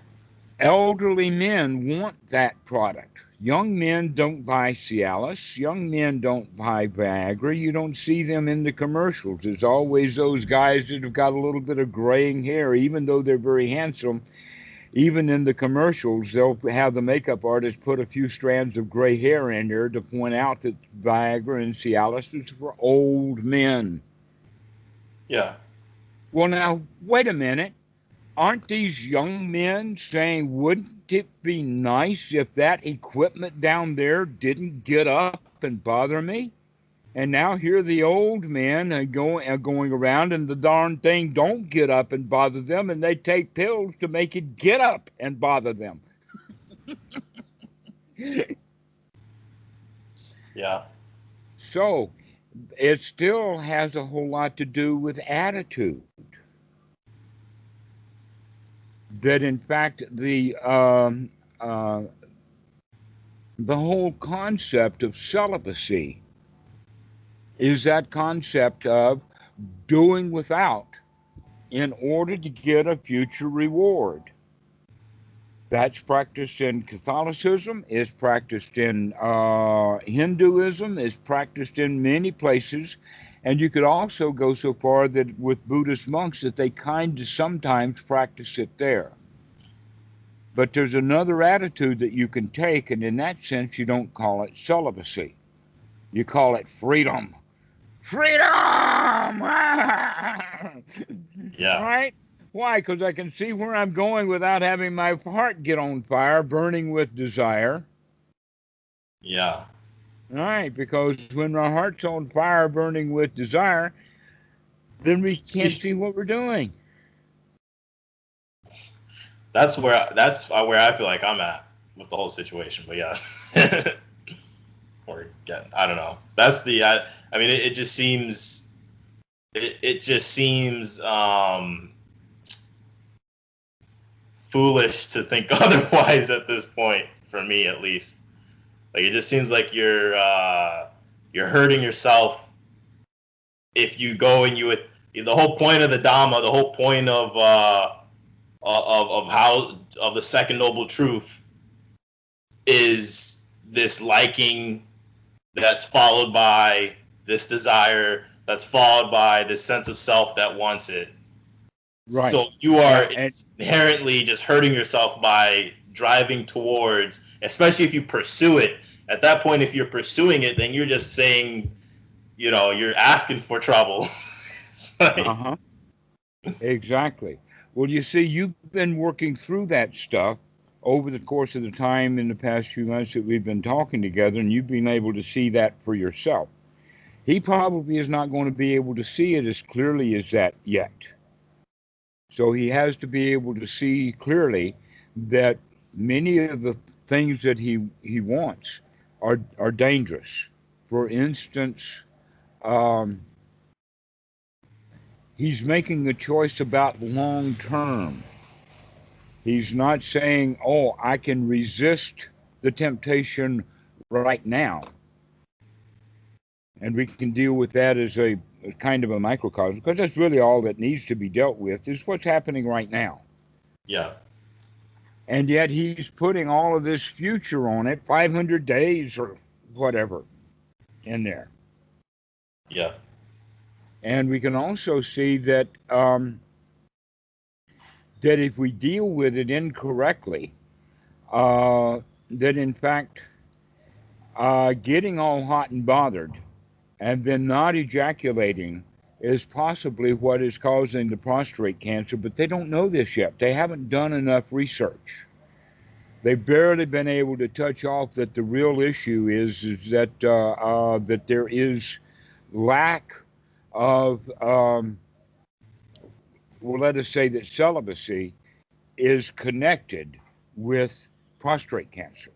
elderly men want that product. Young men don't buy Cialis. Young men don't buy Viagra. You don't see them in the commercials. There's always those guys that have got a little bit of graying hair, even though they're very handsome. Even in the commercials, they'll have the makeup artist put a few strands of gray hair in there to point out that Viagra and Cialis is for old men. Yeah. Well, now, wait a minute. Aren't these young men saying, wouldn't it be nice if that equipment down there didn't get up and bother me? And now here the old men are going around, and the darn thing don't get up and bother them, and they take pills to make it get up and bother them. Yeah. So it still has a whole lot to do with attitude. That in fact the whole concept of celibacy is that concept of doing without in order to get a future reward. That's practiced in Catholicism, is practiced in Hinduism, is practiced in many places. And you could also go so far that with Buddhist monks that they kind of sometimes practice it there. But there's another attitude that you can take, and in that sense, you don't call it celibacy. You call it freedom. Freedom! Yeah. Right? Why? Because I can see where I'm going without having my heart get on fire, burning with desire. Yeah. Right? Because when our heart's on fire, burning with desire, then we can't see what we're doing. That's where I feel like I'm at with the whole situation. But yeah. Or again, I don't know. That's the I mean it just seems it just seems foolish to think otherwise at this point, for me at least. Like, it just seems like you're hurting yourself if you go and you, the whole point of the Dhamma, the whole point of how, of the second noble truth, is this liking that's followed by this desire, that's followed by this sense of self that wants it. Right. So you are and inherently just hurting yourself by driving towards, especially if you pursue it. At that point, if you're pursuing it, then you're just saying, you're asking for trouble. uh-huh. Exactly. Well, you see, you've been working through that stuff over the course of the time in the past few months that we've been talking together, and you've been able to see that for yourself. He probably is not going to be able to see it as clearly as that yet. So he has to be able to see clearly that many of the things that he wants are dangerous. For instance, um, he's making a choice about long term. He's not saying, oh, I can resist the temptation right now. And we can deal with that as a kind of a microcosm, because that's really all that needs to be dealt with is what's happening right now. Yeah. And yet he's putting all of this future on it, 500 days or whatever. in there. Yeah. And we can also see that that if we deal with it incorrectly, that in fact, getting all hot and bothered and then not ejaculating is possibly what is causing the prostate cancer, but they don't know this yet. They haven't done enough research. They've barely been able to touch off that the real issue is that there is lack of, well, let us say that celibacy is connected with prostate cancer.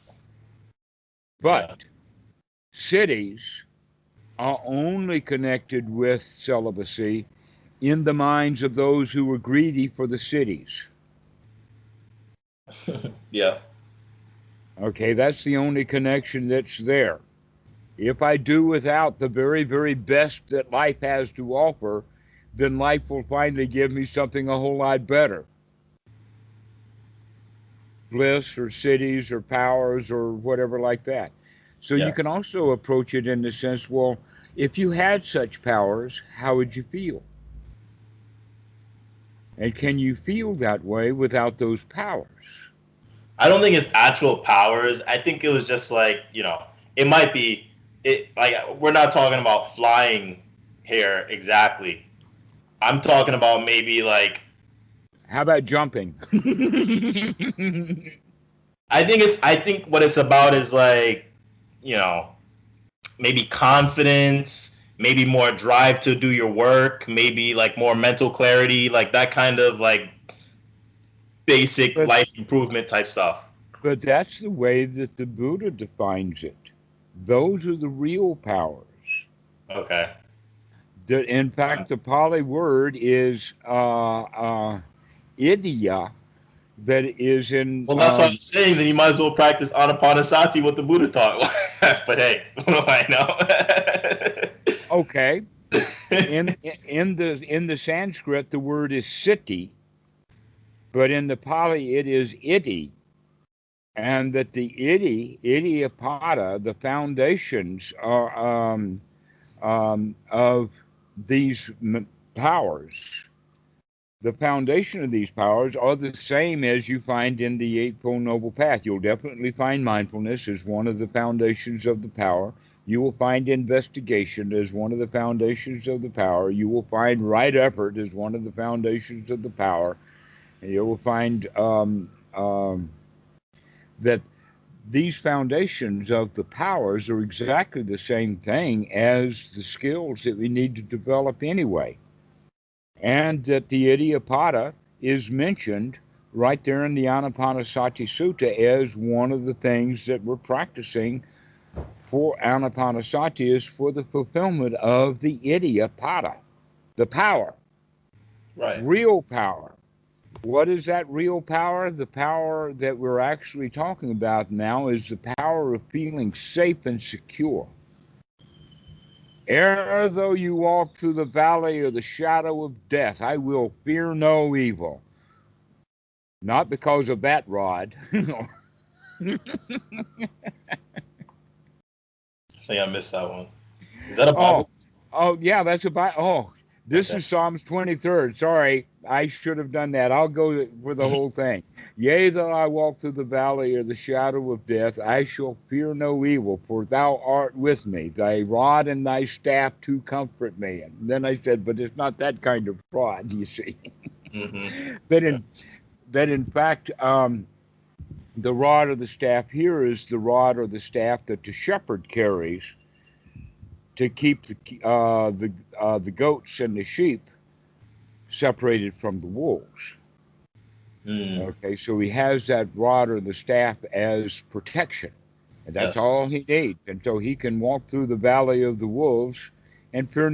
Yeah. But cities are only connected with celibacy in the minds of those who were greedy for the cities. Yeah. Okay, that's the only connection that's there. If I do without the very, very best that life has to offer, then life will finally give me something a whole lot better. Bliss or cities or powers or whatever like that. So you Yeah. can also approach it in the sense, well, if you had such powers, how would you feel? And can you feel that way without those powers? I don't think it's actual powers. I think it was just like, it might be it like we're not talking about flying here exactly. I'm talking about maybe like How about jumping? I think what it's about is like, you know, maybe confidence, maybe more drive to do your work, maybe like more mental clarity, like that kind of like basic but life improvement type stuff. but that's the way that the Buddha defines it. Those are the real powers. Okay. In fact, the Pali word is idya, that is in Well, that's what I'm saying. Then you might as well practice anapanasati what the Buddha taught. But hey, what do I know? okay. In the Sanskrit, the word is siti, but in the Pali it is iti, and that the idiopada, the foundations are of these powers. The foundation of these powers are the same as you find in the Eightfold Noble Path. You'll definitely find mindfulness as one of the foundations of the power. You will find investigation as one of the foundations of the power. You will find right effort as one of the foundations of the power. And you will find that these foundations of the powers are exactly the same thing as the skills that we need to develop anyway. And that the Iddhiyapada is mentioned right there in the Anapanasati Sutta as one of the things that we're practicing for Anapanasati is for the fulfillment of the Iddhiyapada, the power, Right. real power. What is that real power? The power that we're actually talking about now is the power of feeling safe and secure. Ere though you walk through the valley of the shadow of death, I will fear no evil. Not because of that rod. I think I missed that one. Is that a oh, Bible? yeah, that's about. Oh, this Okay. is Psalms 23rd. Sorry, I should have done that. I'll go for the whole thing. Yea, though I walk through the valley of the shadow of death, I shall fear no evil, for thou art with me. Thy rod and thy staff to comfort me. And then I said, but it's not that kind of rod, you see. Mm-hmm. that Yeah. in that in fact, the rod or the staff here is the rod or the staff that the shepherd carries to keep the goats and the sheep separated from the wolves. Mm. Okay, so he has that rod or the staff as protection, and that's Yes. all he needs, and so he can walk through the valley of the wolves and fear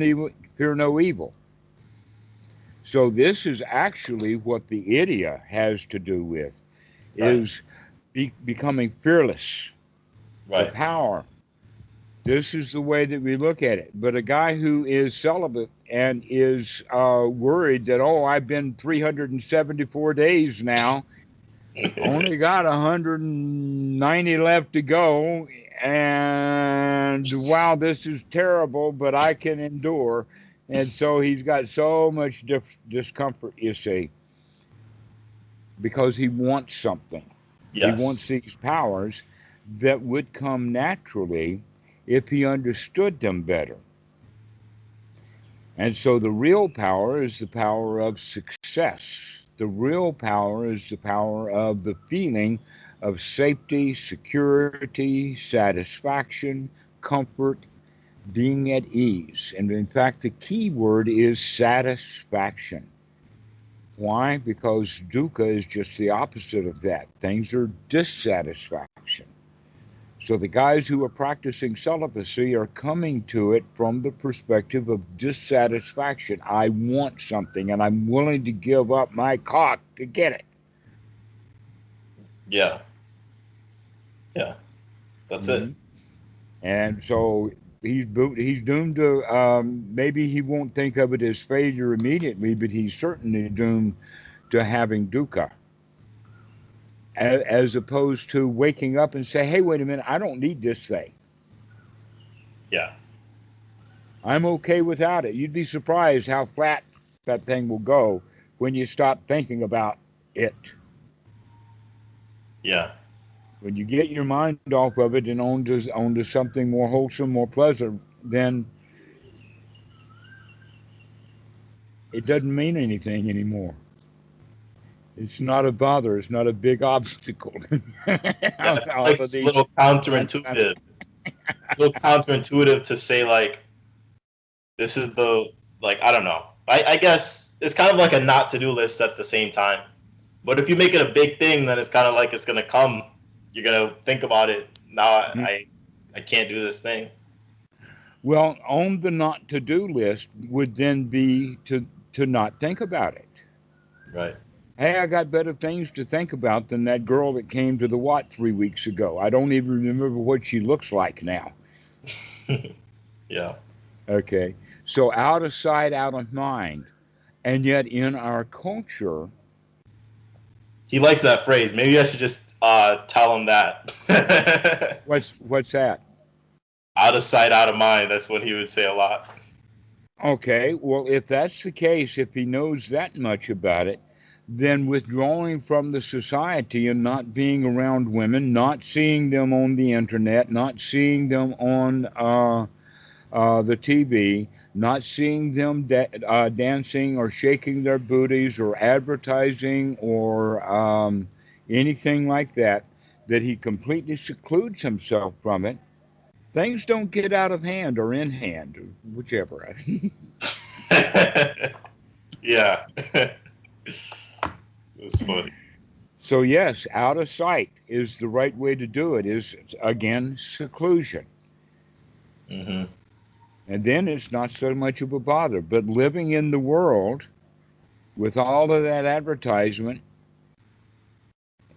no evil. So this is actually what the idia has to do with, Right. is becoming fearless, the Right. power. This is the way that we look at it. But a guy who is celibate and is worried that, oh, I've been 374 days now, Only got 190 left to go, and wow, this is terrible, but I can endure. And so he's got so much discomfort, you see, because he wants something. He wants Yes. these powers that would come naturally if he understood them better. And so the real power is the power of success. The real power is the power of the feeling of safety, security, satisfaction, comfort, being at ease. And in fact, the key word is satisfaction. Why? Because dukkha is just the opposite of that. Things are dissatisfaction. So the guys who are practicing celibacy are coming to it from the perspective of dissatisfaction. I want something and I'm willing to give up my cock to get it. Yeah. Yeah. That's Hmm. it. And so he's doomed to, maybe he won't think of it as failure immediately, but he's certainly doomed to having dukkha. As opposed to waking up and say, hey, wait a minute, I don't need this thing. Yeah. I'm okay without it. You'd be surprised how flat that thing will go when you stop thinking about it. Yeah. When you get your mind off of it and onto something more wholesome, more pleasant, then it doesn't mean anything anymore. It's not a bother. It's not a big obstacle. Yeah. I feel All like of it's a these. little counterintuitive. A little counterintuitive to say like this is the like I don't know. I guess it's kind of like a not to do list at the same time. But if you make it a big thing, then it's kind of like it's gonna come. You're gonna think about it. Now I can't do this thing. Well, on the not to do list would then be to not think about it. Right. Hey, I got better things to think about than that girl that came to the Watt 3 weeks ago. I don't even remember what she looks like now. Yeah. Okay. So out of sight, out of mind. And yet in our culture, He likes that phrase. Maybe I should just tell him that. what's that? Out of sight, out of mind. That's what he would say a lot. Okay, well, if that's the case, if he knows that much about it, then withdrawing from the society and not being around women, not seeing them on the internet, not seeing them on the TV, not seeing them dancing or shaking their booties or advertising or anything like that, that he completely secludes himself from it, things don't get out of hand or in hand, whichever. Yeah. That's funny. So yes, out of sight is the right way to do it. Is again seclusion, Hmm. and then it's not so much of a bother. But living in the world with all of that advertisement,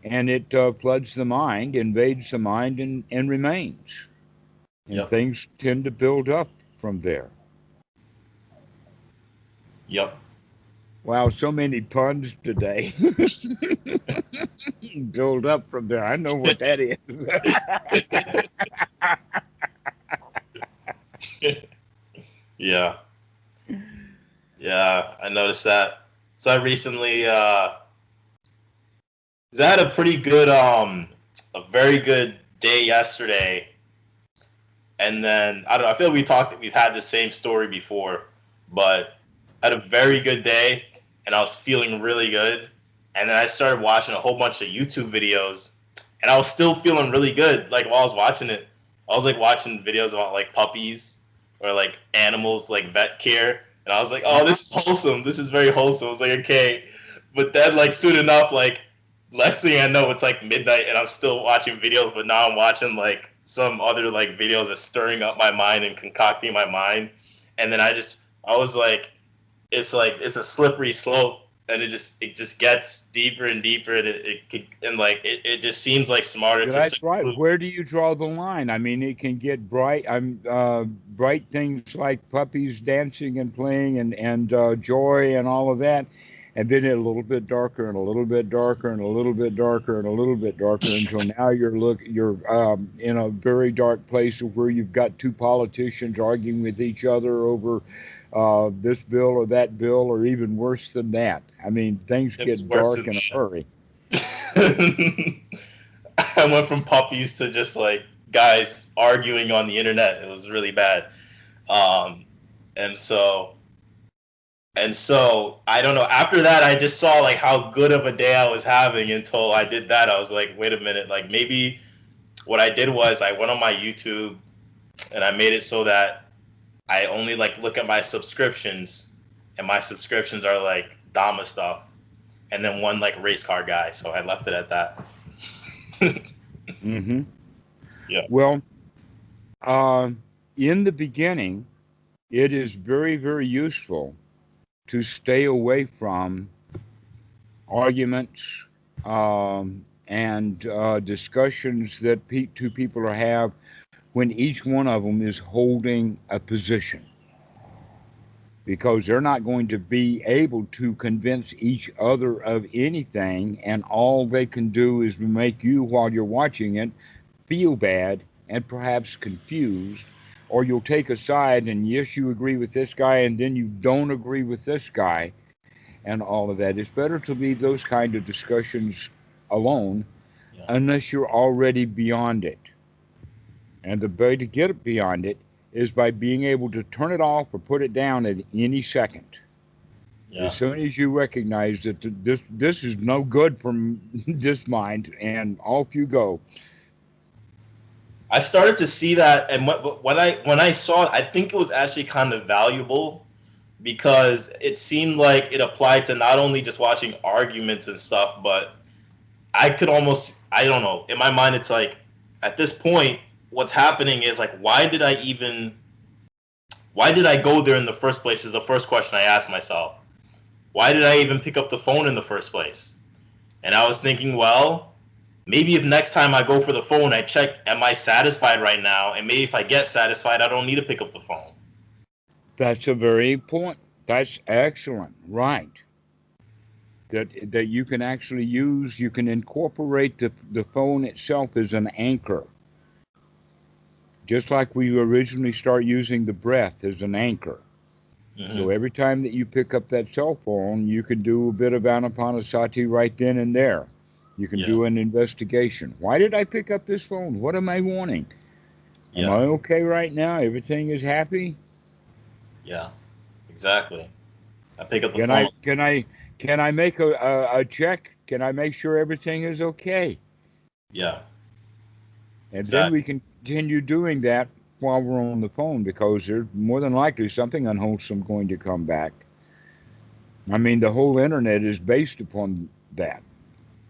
and it floods the mind, invades the mind, and remains, and Yep. things tend to build up from there. Yep. Wow, so many puns today. Build up from there. I know what that is. Yeah. Yeah. I noticed that. So I recently I had a pretty good a very good day yesterday, and then I don't know. I feel we've had the same story before, but I had a very good day, and I was feeling really good, and then I started watching a whole bunch of YouTube videos, and I was still feeling really good. Like while I was watching it, I was like watching videos about like puppies or like animals, like vet care, and I was like, oh, this is wholesome. This is very wholesome. I was like, okay, but then like soon enough, like next thing I know, it's like midnight, and I'm still watching videos, but now I'm watching like some other like videos that's stirring up my mind and concocting my mind, and then I was like it's a slippery slope, and it just gets deeper and deeper, and it just seems like smarter to That's right. seclude. Where do you draw the line? I mean, it can get bright. Bright things like puppies dancing and playing and joy and all of that, and then a little bit darker and a little bit darker and a little bit darker and a little bit darker until now you're in a very dark place where you've got two politicians arguing with each other over this bill or that bill, or even worse than that. I mean, things It was get worse dark than in a that. hurry. I went from puppies to just like guys arguing on the internet. It was really bad. Um, and so I don't know. After that, I just saw like how good of a day I was having until I did that. I was like, wait a minute. Like maybe what I did was I went on my YouTube and I made it so that I only like look at my subscriptions, and my subscriptions are like Dhamma stuff, and then one like race car guy. So I left it at that. Mm-hmm. Yeah. Well, uh, in the beginning, it is very, very useful to stay away from arguments and discussions that two people have when each one of them is holding a position, because they're not going to be able to convince each other of anything, and all they can do is make you, while you're watching it, feel bad and perhaps confused. Or you'll take a side and yes, you agree with this guy, and then you don't agree with this guy, and all of that. It's better to leave those kind of discussions alone Yeah. unless you're already beyond it. And the way to get beyond it is by being able to turn it off or put it down at any second. Yeah. As soon as you recognize that this is no good from this mind, and off you go. I started to see that, and when I saw it, I think it was actually kind of valuable because it seemed like it applied to not only just watching arguments and stuff, but I could almost, I don't know, in my mind, it's like at this point, what's happening is like, why did I go there in the first place? Is the first question I asked myself. Why did I even pick up the phone in the first place? And I was thinking, well, maybe if next time I go for the phone, I check, am I satisfied right now? And maybe if I get satisfied, I don't need to pick up the phone. That's a very point. That's excellent. Right. That you can actually use, you can incorporate the phone itself as an anchor. Just like we originally start using the breath as an anchor. Mm-hmm. So every time that you pick up that cell phone, you can do a bit of anapanasati right then and there. You can do an investigation. Why did I pick up this phone? What am I wanting? Am I okay right now? Everything is happy? Yeah, exactly. I pick up the phone. Can I make a check? Can I make sure everything is okay? Yeah. And Exactly. then we can continue doing that while we're on the phone, because there's more than likely something unwholesome going to come back. I mean, the whole internet is based upon that.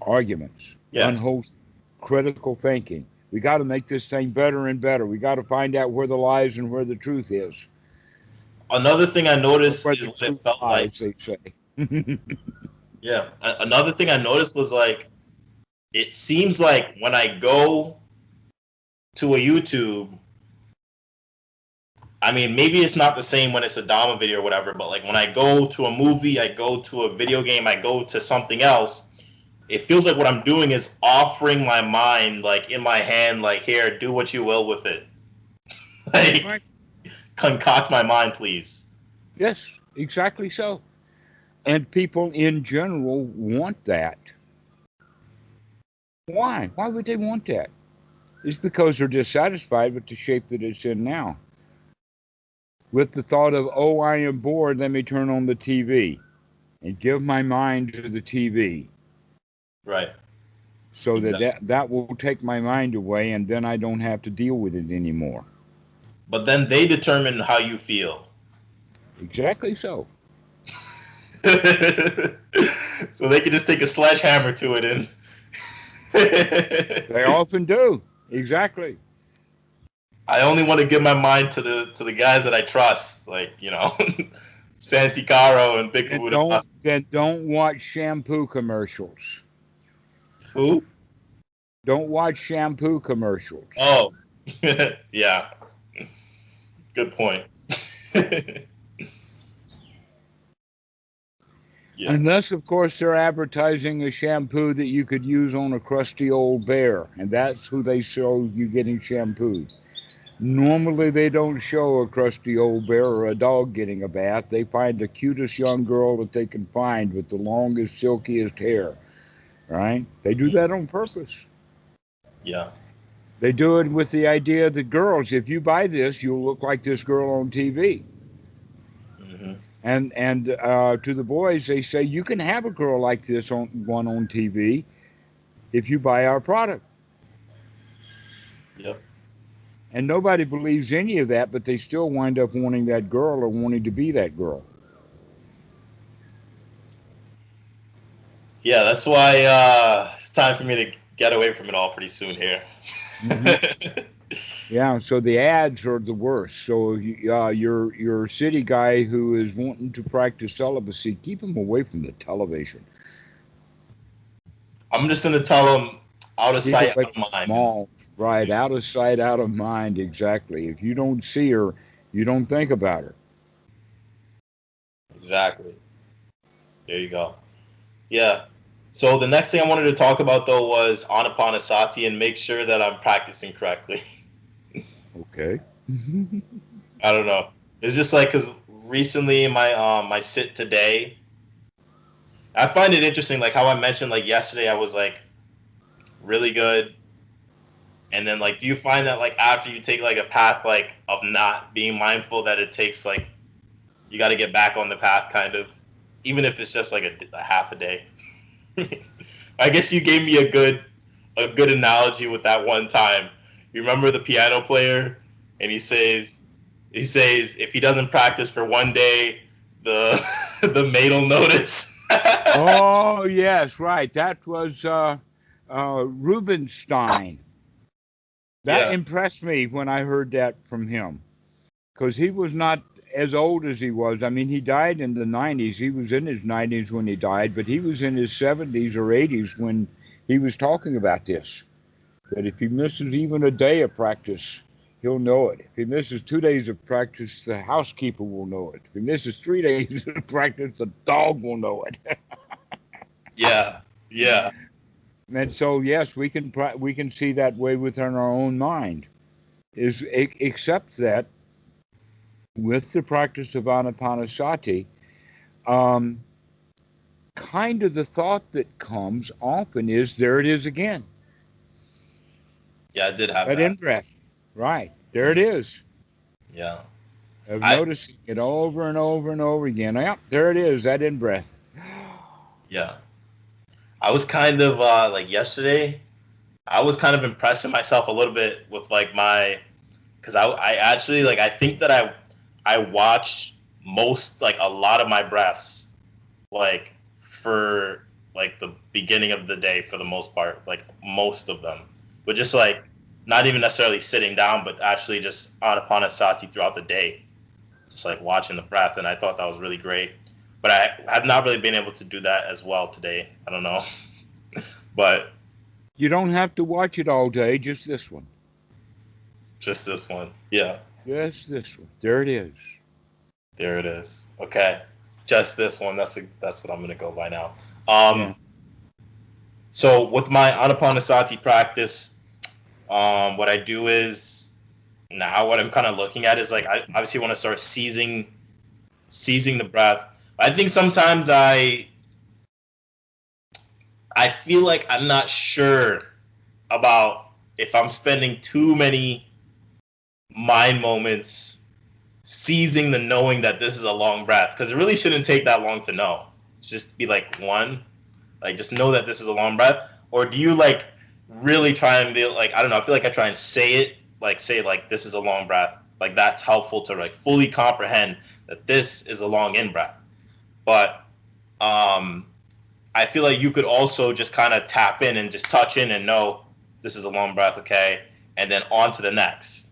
Arguments, unwholesome, critical thinking. We got to make this thing better and better. We got to find out where the lies and where the truth is. Another thing I noticed is what it felt like. They say. Yeah. Another thing I noticed was like, it seems like when I go to a YouTube, I mean, maybe it's not the same when it's a Dhamma video or whatever, but like when I go to a movie, I go to a video game, I go to something else, it feels like what I'm doing is offering my mind, like in my hand, like, here, do what you will with it. Like, concoct my mind, please. Yes, exactly so. And people in general want that. Why? Why would they want that? It's because they're dissatisfied with the shape that it's in now. With the thought of, oh, I am bored, let me turn on the TV and give my mind to the TV. Right. So exactly. that will take my mind away, and then I don't have to deal with it anymore. But then they determine how you feel. Exactly so. So they can just take a sledgehammer to it and they often do. Exactly. I only want to give my mind to the guys that I trust, like, you know, Santikaro and Big Buddha. Then don't watch shampoo commercials. Who? Don't watch shampoo commercials. Oh, yeah. Good point. Yeah. Unless, of course, they're advertising a shampoo that you could use on a crusty old bear, and that's who they show you getting shampooed. Normally, they don't show a crusty old bear or a dog getting a bath. They find the cutest young girl that they can find with the longest, silkiest hair, right? They do that on purpose. Yeah. They do it with the idea that girls, if you buy this, you'll look like this girl on TV. Hmm. And to the boys, they say you can have a girl like this on TV if you buy our product. Yep. And nobody believes any of that, but they still wind up wanting that girl or wanting to be that girl. Yeah, that's why it's time for me to get away from it all pretty soon here. Hmm. Yeah, so the ads are the worst. So your city guy who is wanting to practice celibacy, keep him away from the television. I'm just gonna tell them out of Keep sight, it like out of mind. small, right? Out of sight, out of mind. Exactly. If you don't see her, you don't think about her. Exactly. There you go. Yeah. So the next thing I wanted to talk about though was Anapanasati and make sure that I'm practicing correctly. Okay. I don't know. It's just like because recently my sit today, I find it interesting like how I mentioned like yesterday I was like really good, and then like do you find that like after you take like a path like of not being mindful that it takes like you got to get back on the path kind of, even if it's just like a half a day. I guess you gave me a good analogy with that one time. You remember the piano player, and he says if he doesn't practice for one day, the the maid will notice. Oh yes, right. That was Rubinstein. That Yeah, impressed me when I heard that from him because he was not as old as he was. I mean, he died in the 90s. He was in his 90s when he died, but he was in his 70s or 80s when he was talking about this. That if he misses even a day of practice, he'll know it. If he misses 2 days of practice, the housekeeper will know it. If he misses 3 days of practice, the dog will know it. yeah, yeah, And so, yes, we can see that way within our own mind. Is except that with the practice of anapanasati, um, kind of the thought that comes often is there it is again, yeah. I did have that that. in breath, right there it Mm, is. yeah, Of I noticing it over and over and over again. Yep, there it is, that in breath. yeah. I was kind of like yesterday. I was kind of impressing myself a little bit with like my because I actually like I think that I watched most like a lot of my breaths like for like the beginning of the day for the most part, like most of them, but just like not even necessarily sitting down, but actually just anapanasati throughout the day, just like watching the breath, and I thought that was really great. But I have not really been able to do that as well today. I don't know, but You don't have to watch it all day, just this one. just this one, yeah. Just this one. There it is. There it is. Okay, just this one. That's what I'm gonna go by now. Yeah. Um, so with my anapanasati practice, what I do is now what I'm kind of looking at is like I obviously want to start seizing the breath. I think sometimes I feel like I'm not sure about if I'm spending too many mind moments seizing the knowing that this is a long breath because it really shouldn't take that long to know. Just be like one, like just know that this is a long breath. Or do you like really try and be like I don't know? I feel like I try and say it like say like this is a long breath. Like that's helpful to like fully comprehend that this is a long in breath. But um, I feel like you could also just kind of tap in and just touch in and know this is a long breath, okay, and then on to the next.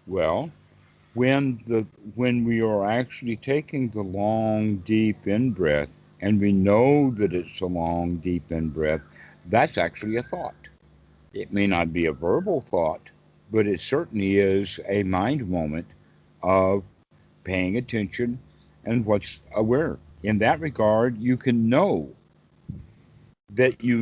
Well, when we are actually taking the long, deep in breath, and we know that it's a long, deep in breath, that's actually a thought. It may not be a verbal thought, but it certainly is a mind moment of paying attention and what's aware. In that regard, you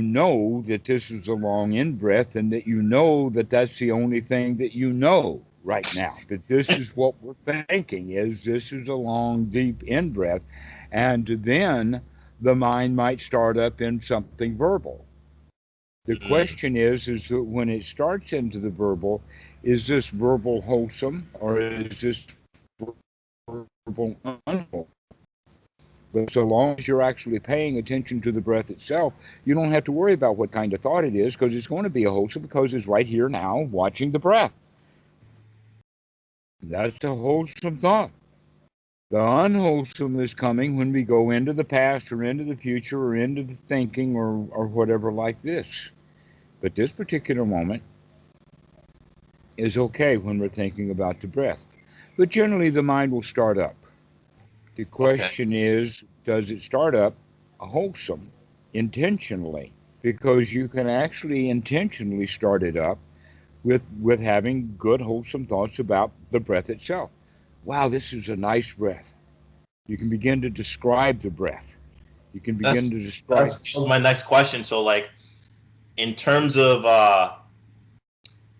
know that this is a long in breath, and that you know that that's the only thing that you know right now. That this is what we're thinking, is this is a long, deep in breath, and then the mind might start up in something verbal. The Mm, question is that when it starts into the verbal, is this verbal wholesome or is this verbal unwholesome? But so long as you're actually paying attention to the breath itself, you don't have to worry about what kind of thought it is, because it's going to be a wholesome, because it's right here now watching the breath. That's a wholesome thought. The unwholesome is coming when we go into the past or into the future or into the thinking or whatever like this. But this particular moment is okay when we're thinking about the breath. But generally, the mind will start up. The okay. question is, does it start up wholesome intentionally? Because you can actually intentionally start it up with having good, wholesome thoughts about the breath itself. Wow, this is a nice breath. You can begin to describe the breath. You can begin That's to describe. that was my next question. So like in terms of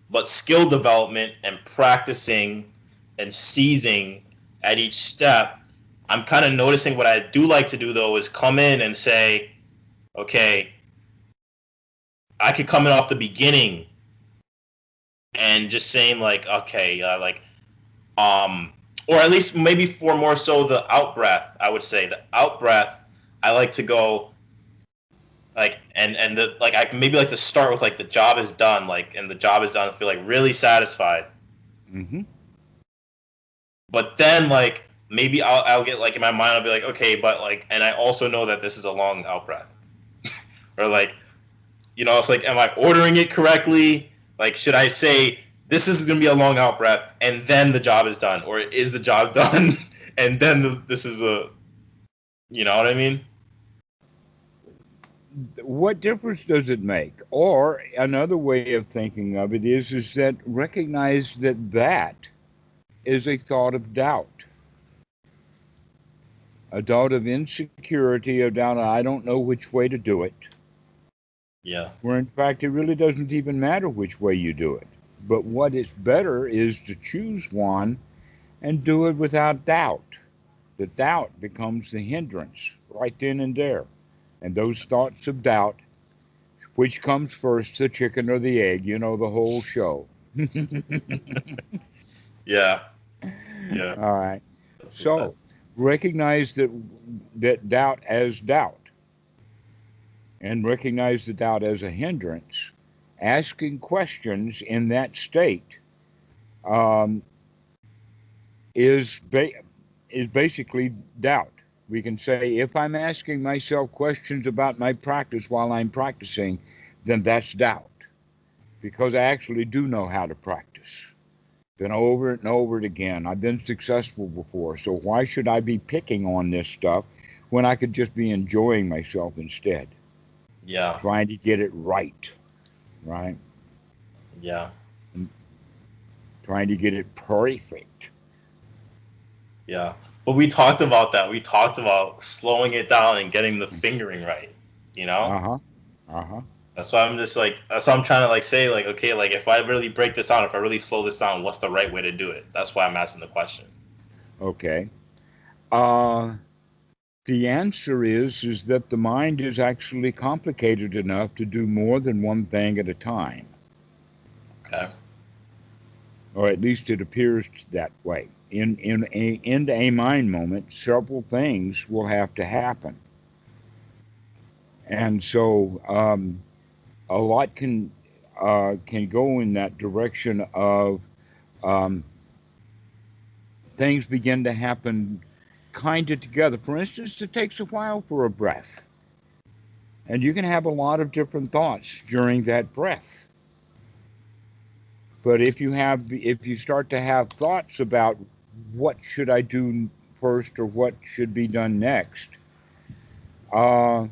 but skill development and practicing and seizing at each step, I'm kind of noticing what I do like to do though is come in and say, okay, I could come in off the beginning and just saying like, okay, um, or at least maybe for more so the out breath, I would say the out breath. I like to go like and the like I maybe like to start with like the job is done, like and the job is done. I feel like really satisfied. Hmm. But then like maybe I'll get like in my mind I'll be like okay, but like and I also know that this is a long out breath, or like it's like am I ordering it correctly? Like should I say this is gonna be a long out breath and then the job is done, or is the job done and then this is a you know what I mean? What difference does it make? Or another way of thinking of it is that recognize that is a thought of doubt, a doubt of insecurity, a doubt I don't know which way to do it, Yeah, where in fact it really doesn't even matter which way you do it. But what is better is to choose one and do it without doubt. The doubt becomes the hindrance right then and there. And those thoughts of doubt, which comes first, the chicken or the egg, the whole show. yeah, yeah. All right. That's So recognize that doubt as doubt, and recognize the doubt as a hindrance. Asking questions in that state um, is is basically doubt. We can say if I'm asking myself questions about my practice while I'm practicing, then that's doubt, because I actually do know how to practice. Been over it and over it again. I've been successful before, so why should I be picking on this stuff when I could just be enjoying myself instead, yeah, trying to get it right, right? yeah, And trying to get it perfect. yeah. But we talked about that. We talked about slowing it down and getting the fingering right. You know, Uh huh. Uh huh. that's why I'm just like that's why I'm trying to like say like okay, like if I really break this down, if I really slow this down, what's the right way to do it? That's why I'm asking the question. Okay. Uh, the answer is that the mind is actually complicated enough to do more than one thing at a time, Okay. or at least it appears that way. In a mind moment, several things will have to happen, and so a lot can go in that direction of um, things begin to happen kind of together. For instance, it takes a while for a breath, and you can have a lot of different thoughts during that breath. But if you start to have thoughts about what should I do first or what should be done next, uh,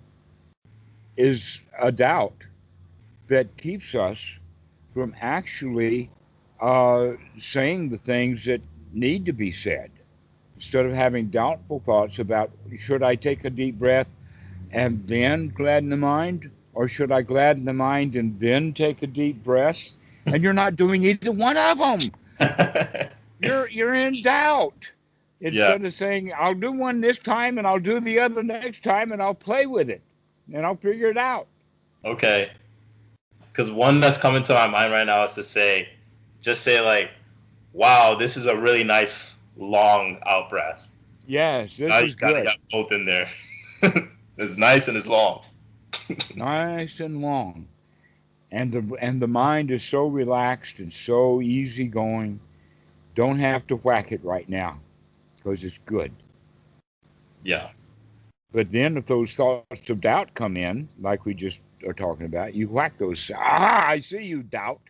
is a doubt that keeps us from actually saying the things that need to be said. Instead of having doubtful thoughts about should I take a deep breath and then gladden the mind, or should I gladden the mind and then take a deep breath? And you're not doing either one of them. You're in doubt. Yeah. Instead of saying I'll do one this time and I'll do the other next time and I'll play with it and I'll figure it out. Okay. Because one that's coming to my mind right now is to say, just say like, "Wow, this is a really nice long out breath." Yes, Now this you is gotta good. get both in there. It's nice and it's long. Nice and long. And the mind is so relaxed and so easygoing. Don't have to whack it right now because it's good. Yeah. But then if those thoughts of doubt come in, like we just are talking about, you whack those. Ah, I see you, doubt.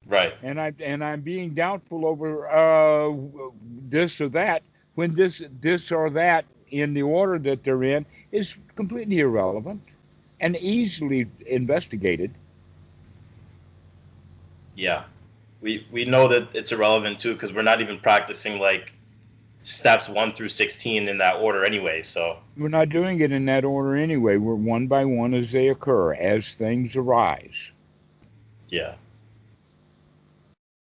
Right. And I'm being doubtful over this or that when this or that in the order that they're in is completely irrelevant and easily investigated. Yeah. We know that it's irrelevant too because we're not even practicing like steps 1 through 16 in that order anyway. So We're not doing it in that order anyway. We're one by one as they occur, as things arise. yeah.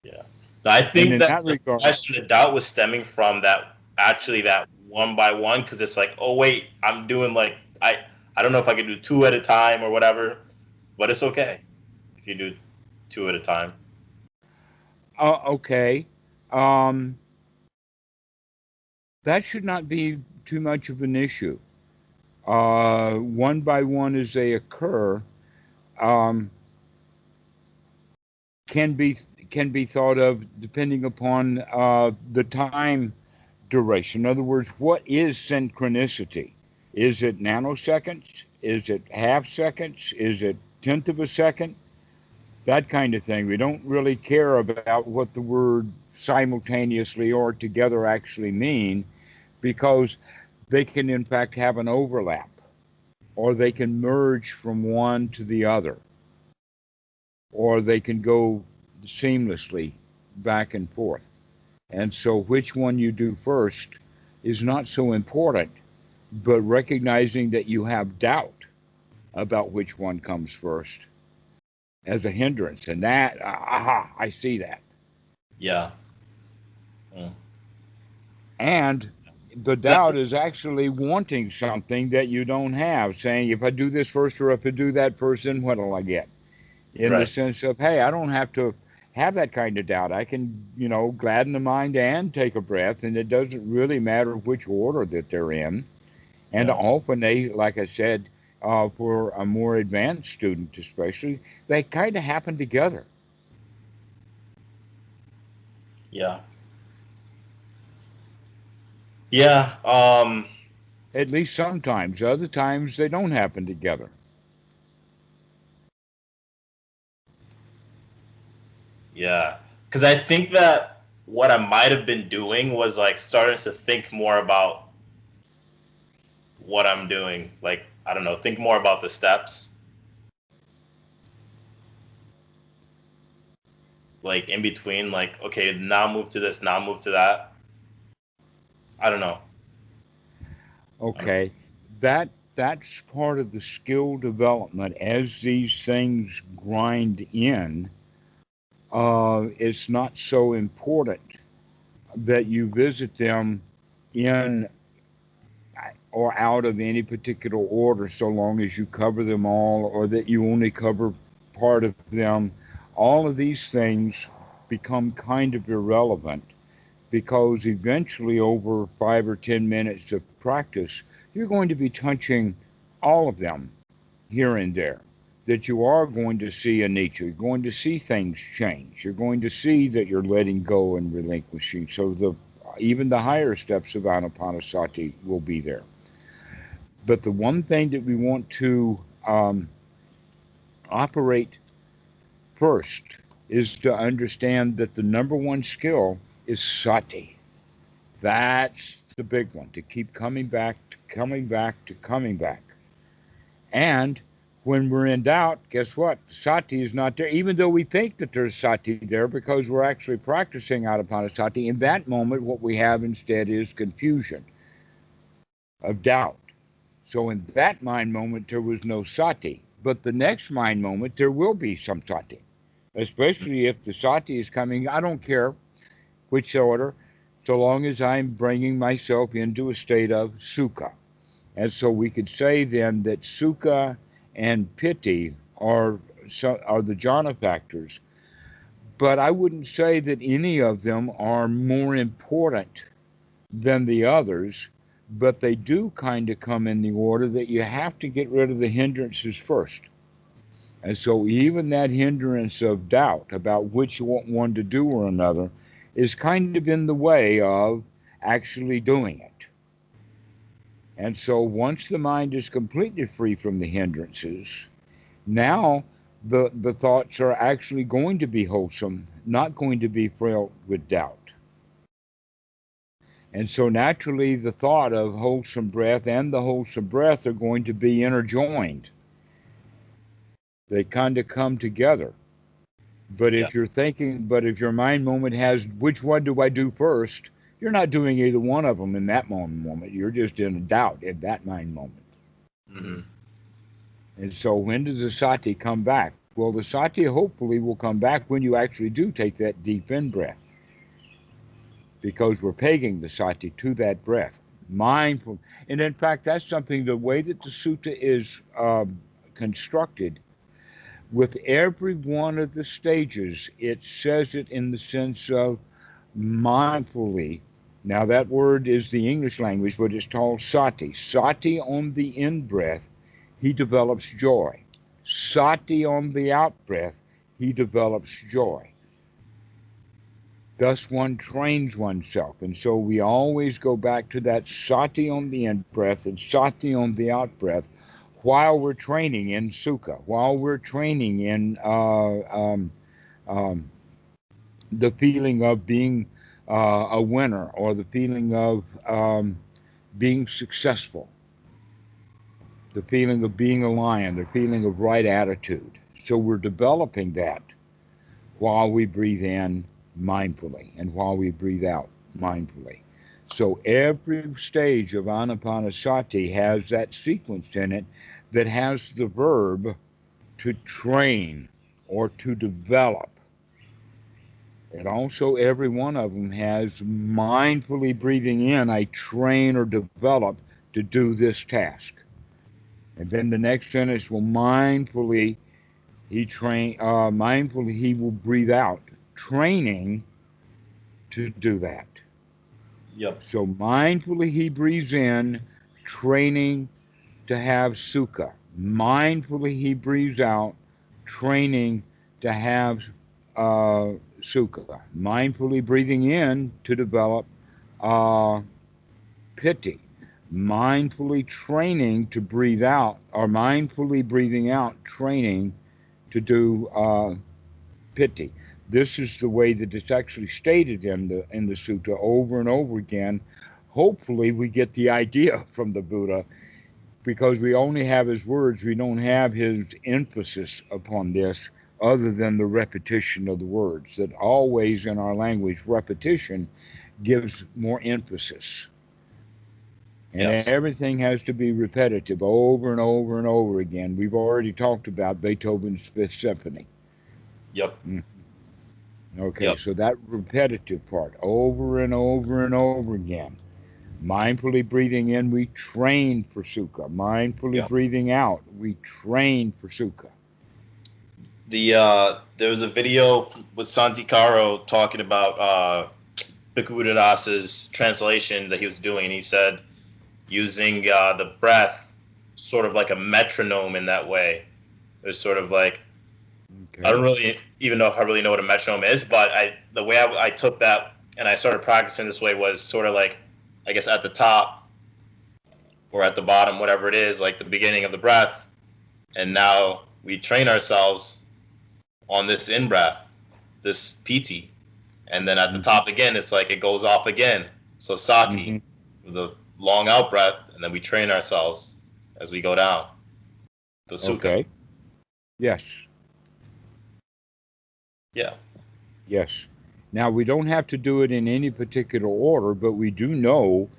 Yeah. Now, I And think in that that the regard, question, the doubt was stemming from that actually that one by one because it's like, oh wait, I'm doing like I don't know if I can do two at a time or whatever, but it's okay if you do two at a time. okay, um, that should not be too much of an issue. One by one as they occur, um, can be can be thought of depending upon the time duration. In other words, what is synchronicity? Is it nanoseconds? Is it half seconds? Is it tenth of a second? That kind of thing. We don't really care about what the word simultaneously or together actually mean because they can in fact have an overlap or they can merge from one to the other or they can go seamlessly back and forth. And so, which one you do first is not so important, but recognizing that you have doubt about which one comes first as a hindrance. And that, aha, I see that. Yeah. Mm. And the 'Cause doubt is actually wanting something that you don't have, saying, if I do this first or if I do that first, then what'll I get? In the right. sense of, hey, I don't have to have that kind of doubt. I can, gladden the mind and take a breath, and it doesn't really matter which order that they're in. And Yeah. often they, like I said, for a more advanced student especially, they kind of happen together. Yeah. Yeah. At least sometimes. Other times they don't happen together. Yeah. Because I think that what I might have been doing was like starting to think more about what I'm doing. Like, I don't know, think more about the steps. Like in between, like, okay, now move to this, now move to that. I don't know. I don't Okay, that's part of the skill development as these things grind in. It's not so important that you visit them in or out of any particular order, so long as you cover them all, or that you only cover part of them. All of these things become kind of irrelevant because eventually, over 5 or 10 minutes of practice, you're going to be touching all of them here and there. That you are going to see a nature, you're going to see things change, you're going to see that you're letting go and relinquishing. So even the higher steps of anapanasati will be there. But the one thing that we want to operate first is to understand that the number one skill is sati. That's the big one, to keep coming back, to coming back, to coming back. And When we're in doubt, guess what? Sati is not there, even though we think that there's sati there because we're actually practicing anapanasati. In that moment, what we have instead is confusion of doubt. So in that mind moment, there was no sati. But the next mind moment, there will be some sati, especially if the sati is coming. I don't care which order, so long as I'm bringing myself into a state of sukha. And so we could say then that sukha and piti are the jhana factors. But I wouldn't say that any of them are more important than the others, but they do kind of come in the order that you have to get rid of the hindrances first. And so even that hindrance of doubt about which one to do or another is kind of in the way of actually doing it. And so once the mind is completely free from the hindrances, now the thoughts are actually going to be wholesome, not going to be filled with doubt. And so naturally the thought of wholesome breath and the wholesome breath are going to be interjoined. They kind of come together. But if you're thinking, but if your mind moment has, which one do I do first? You're not doing either one of them in that moment. You're just in a doubt in that mind moment. Mm-hmm. And so when does the sati come back? Well, the sati hopefully will come back when you actually do take that deep in breath. Because we're pegging the sati to that breath. Mindful. And in fact, that's something, the way that the sutta is constructed, with every one of the stages, it says it in the sense of mindfully. Now, that word is the English language, but it's called sati. Sati on the in breath, he develops joy. Sati on the out breath, he develops joy. Thus, one trains oneself. And so we always go back to that sati on the in breath and sati on the out breath while we're training in sukha, while we're training in the feeling of being a winner, or the feeling of being successful, the feeling of being a lion, the feeling of right attitude. So we're developing that while we breathe in mindfully and while we breathe out mindfully. So every stage of anapanasati has that sequence in it that has the verb to train or to develop. And also every one of them has mindfully breathing in, I train or develop to do this task. And then the next sentence will mindfully he will breathe out, training to do that. Yep. So mindfully he breathes in, training to have sukha. Mindfully he breathes out, training to have sukha. Mindfully breathing in to develop piti. Mindfully training to breathe out, or mindfully breathing out, training to do piti. This is the way that it's actually stated in the sutta over and over again. Hopefully we get the idea from the Buddha, because we only have his words. We don't have his emphasis upon this other than the repetition of the words. That always in our language, repetition gives more emphasis. And everything has to be repetitive over and over and over again. We've already talked about Beethoven's Fifth Symphony. Yep. Okay, so that repetitive part, over and over and over again. Mindfully breathing in, we train for sukha. Mindfully breathing out, we train for sukha. There was a video with Santikaro talking about Bhikkhu Buddhadasa's translation that he was doing, and he said using the breath sort of like a metronome in that way. It's sort of like, I don't really even know if I really know what a metronome is, but the way I took that and I started practicing this way was sort of like, I guess at the top or at the bottom, whatever it is, like the beginning of the breath. And now we train ourselves on this in-breath, this piti. And then at the top again, it's like it goes off again. So sati, with the long out breath, and then we train ourselves as we go down. The sukha. Okay. Yes. Yeah. Yes. Now, we don't have to do it in any particular order, but we do know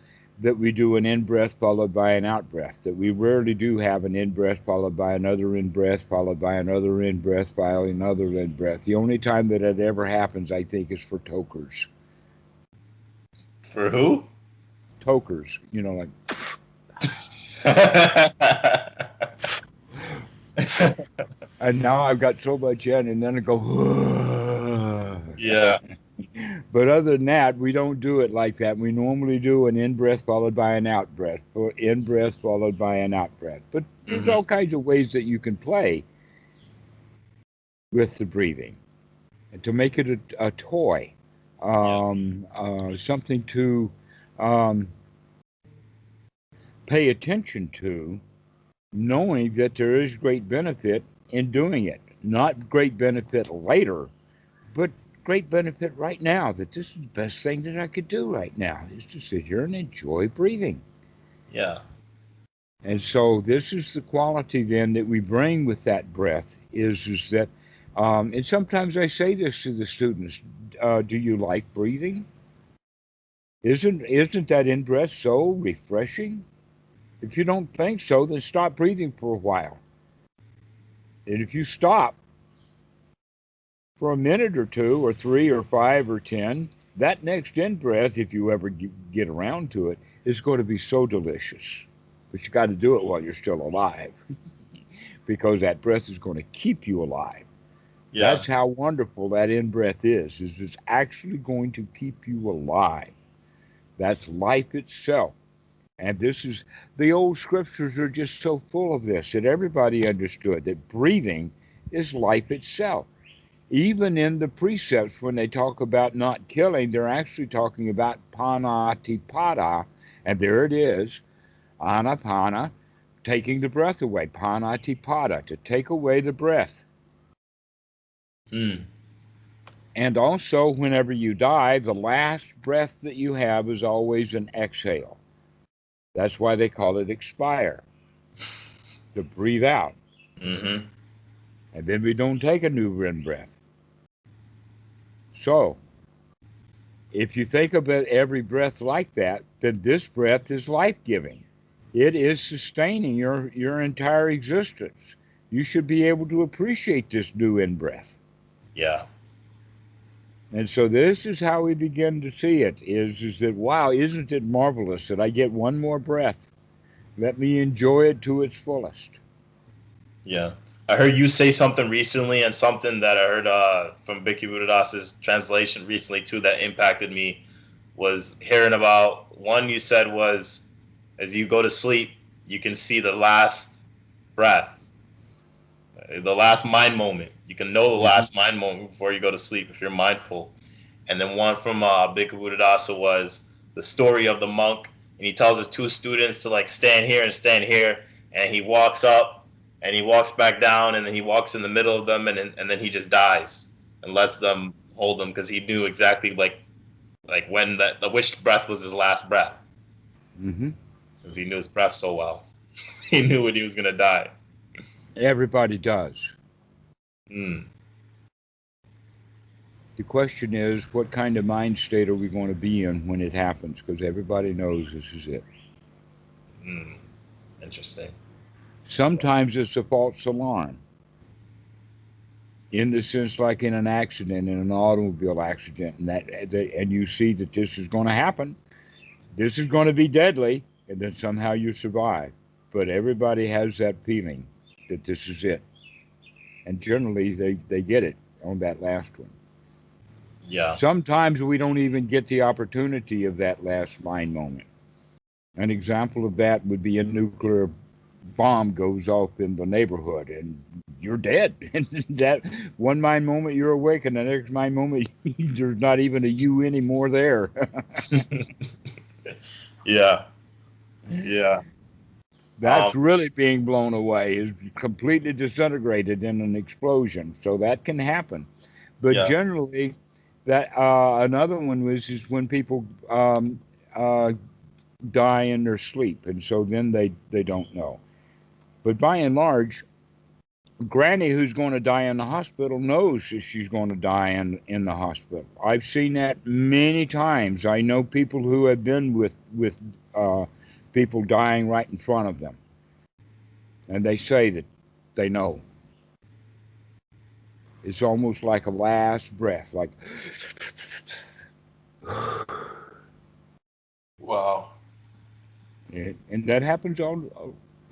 that we do an in breath followed by an out breath, that we rarely do have an in breath followed by another in breath, followed by another in breath, followed another in breath. The only time that it ever happens, I think, is for tokers. For who? Tokers, like. And now I've got so much in, and then I go, Yeah. but other than that, we don't do it like that. We normally do an in breath followed by an out breath, or in breath followed by an out breath. But there's Hmm. all kinds of ways that you can play with the breathing and to make it a toy, Yeah. something to um, pay attention to, knowing that there is great benefit in doing it. Not great benefit later, but great benefit right now, that this is the best thing that I could do right now, is to sit here and enjoy breathing. Yeah. And so this is the quality then that we bring with that breath, is that, and sometimes I say this to the students, do you like breathing? Isn't that in breath so refreshing? If you don't think so, then stop breathing for a while. And if you stop for a minute or two or three or five or 10, that next in breath, if you ever get around to it, is going to be so delicious. But you got to do it while you're still alive, because that breath is going to keep you alive. Yeah. That's how wonderful that in breath is it's actually going to keep you alive. That's life itself. And this is, the old scriptures are just so full of this, that everybody understood that breathing is life itself. Even in the precepts, when they talk about not killing, they're actually talking about panatipada, and there it is, anapana, taking the breath away, panatipada, to take away the breath. Mm. And also, whenever you die, the last breath that you have is always an exhale. That's why they call it expire, to breathe out. Hmm. And then we don't take a new in breath. So, if you think about every breath like that, then this breath is life giving. It is sustaining your entire existence. You should be able to appreciate this new in breath. Yeah. And so this is how we begin to see it, is that, wow, isn't it marvelous that I get one more breath? Let me enjoy it to its fullest. Yeah. I heard you say something recently, and something that I heard from Bhikkhu Buddhadas's translation recently too that impacted me was hearing about, one you said was, as you go to sleep, you can see the last breath, the last mind moment. You can know the Hmm. last mind moment before you go to sleep if you're mindful. And then one from Bhikkhu Buddhadasa was the story of the monk, and he tells his two students to like stand here, and he walks up, and he walks back down, and then he walks in the middle of them, and then he just dies and lets them hold him because he knew exactly like when the wished breath was his last breath Hmm. because he knew his breath so well. He knew when he was gonna die. Everybody does. Mm, The question is, what kind of mind state are we going to be in when it happens? Because everybody knows this is it. mm, interesting. Sometimes it's a false alarm, in the sense like in an accident, in an automobile accident, and you see that this is going to happen. This is going to be deadly, and then somehow you survive. But everybody has that feeling that this is it, and generally they get it on that last one. Yeah. Sometimes we don't even get the opportunity of that last mind moment. An example of that would be a nuclear bomb goes off in the neighborhood and you're dead. And that one mind moment you're awake, and the next mind moment there's not even a you anymore there. Yeah. Yeah. That's really being blown away, is completely disintegrated in an explosion. So that can happen. But Yeah. generally, that another one was is when people uh, die in their sleep, and so then they don't know. But by and large, Granny, who's going to die in the hospital, knows that she's going to die in the hospital. I've seen that many times. I know people who have been with people dying right in front of them, and they say that they know. It's almost like a last breath, like. Wow. And that happens a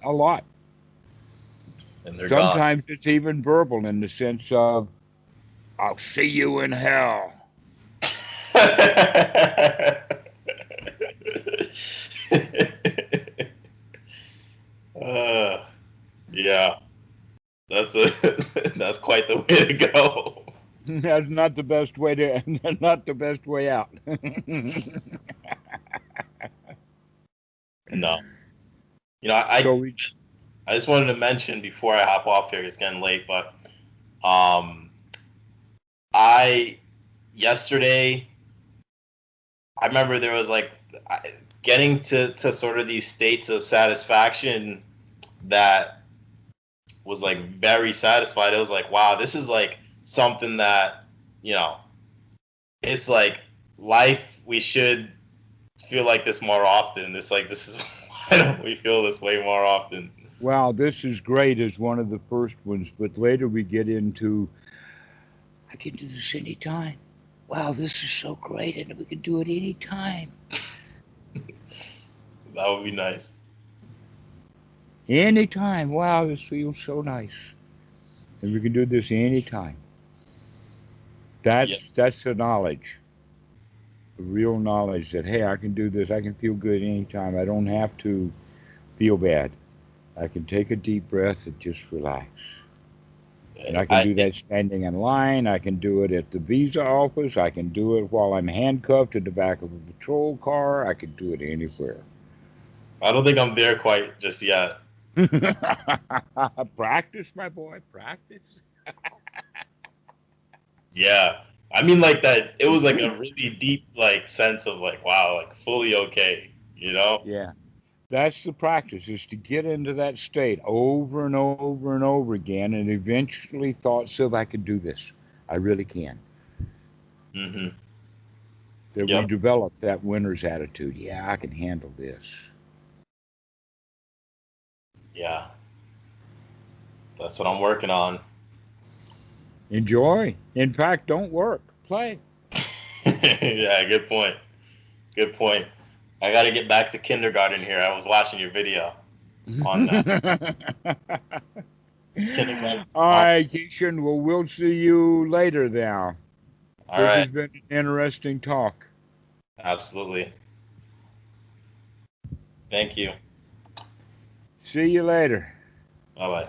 lot. And they're gone. Sometimes it's even verbal in the sense of, I'll see you in hell. Yeah, that's quite the way to go. That's not the best way to, not the best way out. No, you know, I So we, I just wanted to mention before I hop off here, it's getting late, but um, I yesterday I remember there was like getting to sort of these states of satisfaction that was like very satisfied. It was like, wow, this is like something that, you know, it's like life. We should feel like this more often. It's like, this is why don't we feel this way more often? wow, this is great as one of the first ones, but later we get into, I can do this anytime. Wow, this is so great, and we can do it anytime. That would be nice. Anytime. Wow, this feels so nice. And we can do this anytime. Yeah. That's the knowledge. The real knowledge that, hey, I can do this, I can feel good anytime. I don't have to feel bad. I can take a deep breath and just relax. And I can I do that standing in line. I can do it at the visa office. I can do it while I'm handcuffed to the back of a patrol car. I can do it anywhere. I don't think I'm there quite just yet. Practice, my boy, practice. Yeah. I mean, like that, it was like a really deep, like, sense of like, wow, like fully okay, you know? Yeah. That's the practice, is to get into that state over and over and over again, and eventually thoughts of, I can do this. I really can. Mm-hmm. That we Yep. develop that winner's attitude. Yeah, I can handle this. Yeah. That's what I'm working on. Enjoy. In fact, don't work. Play. Yeah, good point. Good point. I got to get back to kindergarten here. I was watching your video on that. Kindergarten. All right, Keyshawn. Well, we'll see you later now. All This right. has been an interesting talk. Absolutely. Thank you. See you later. Bye bye.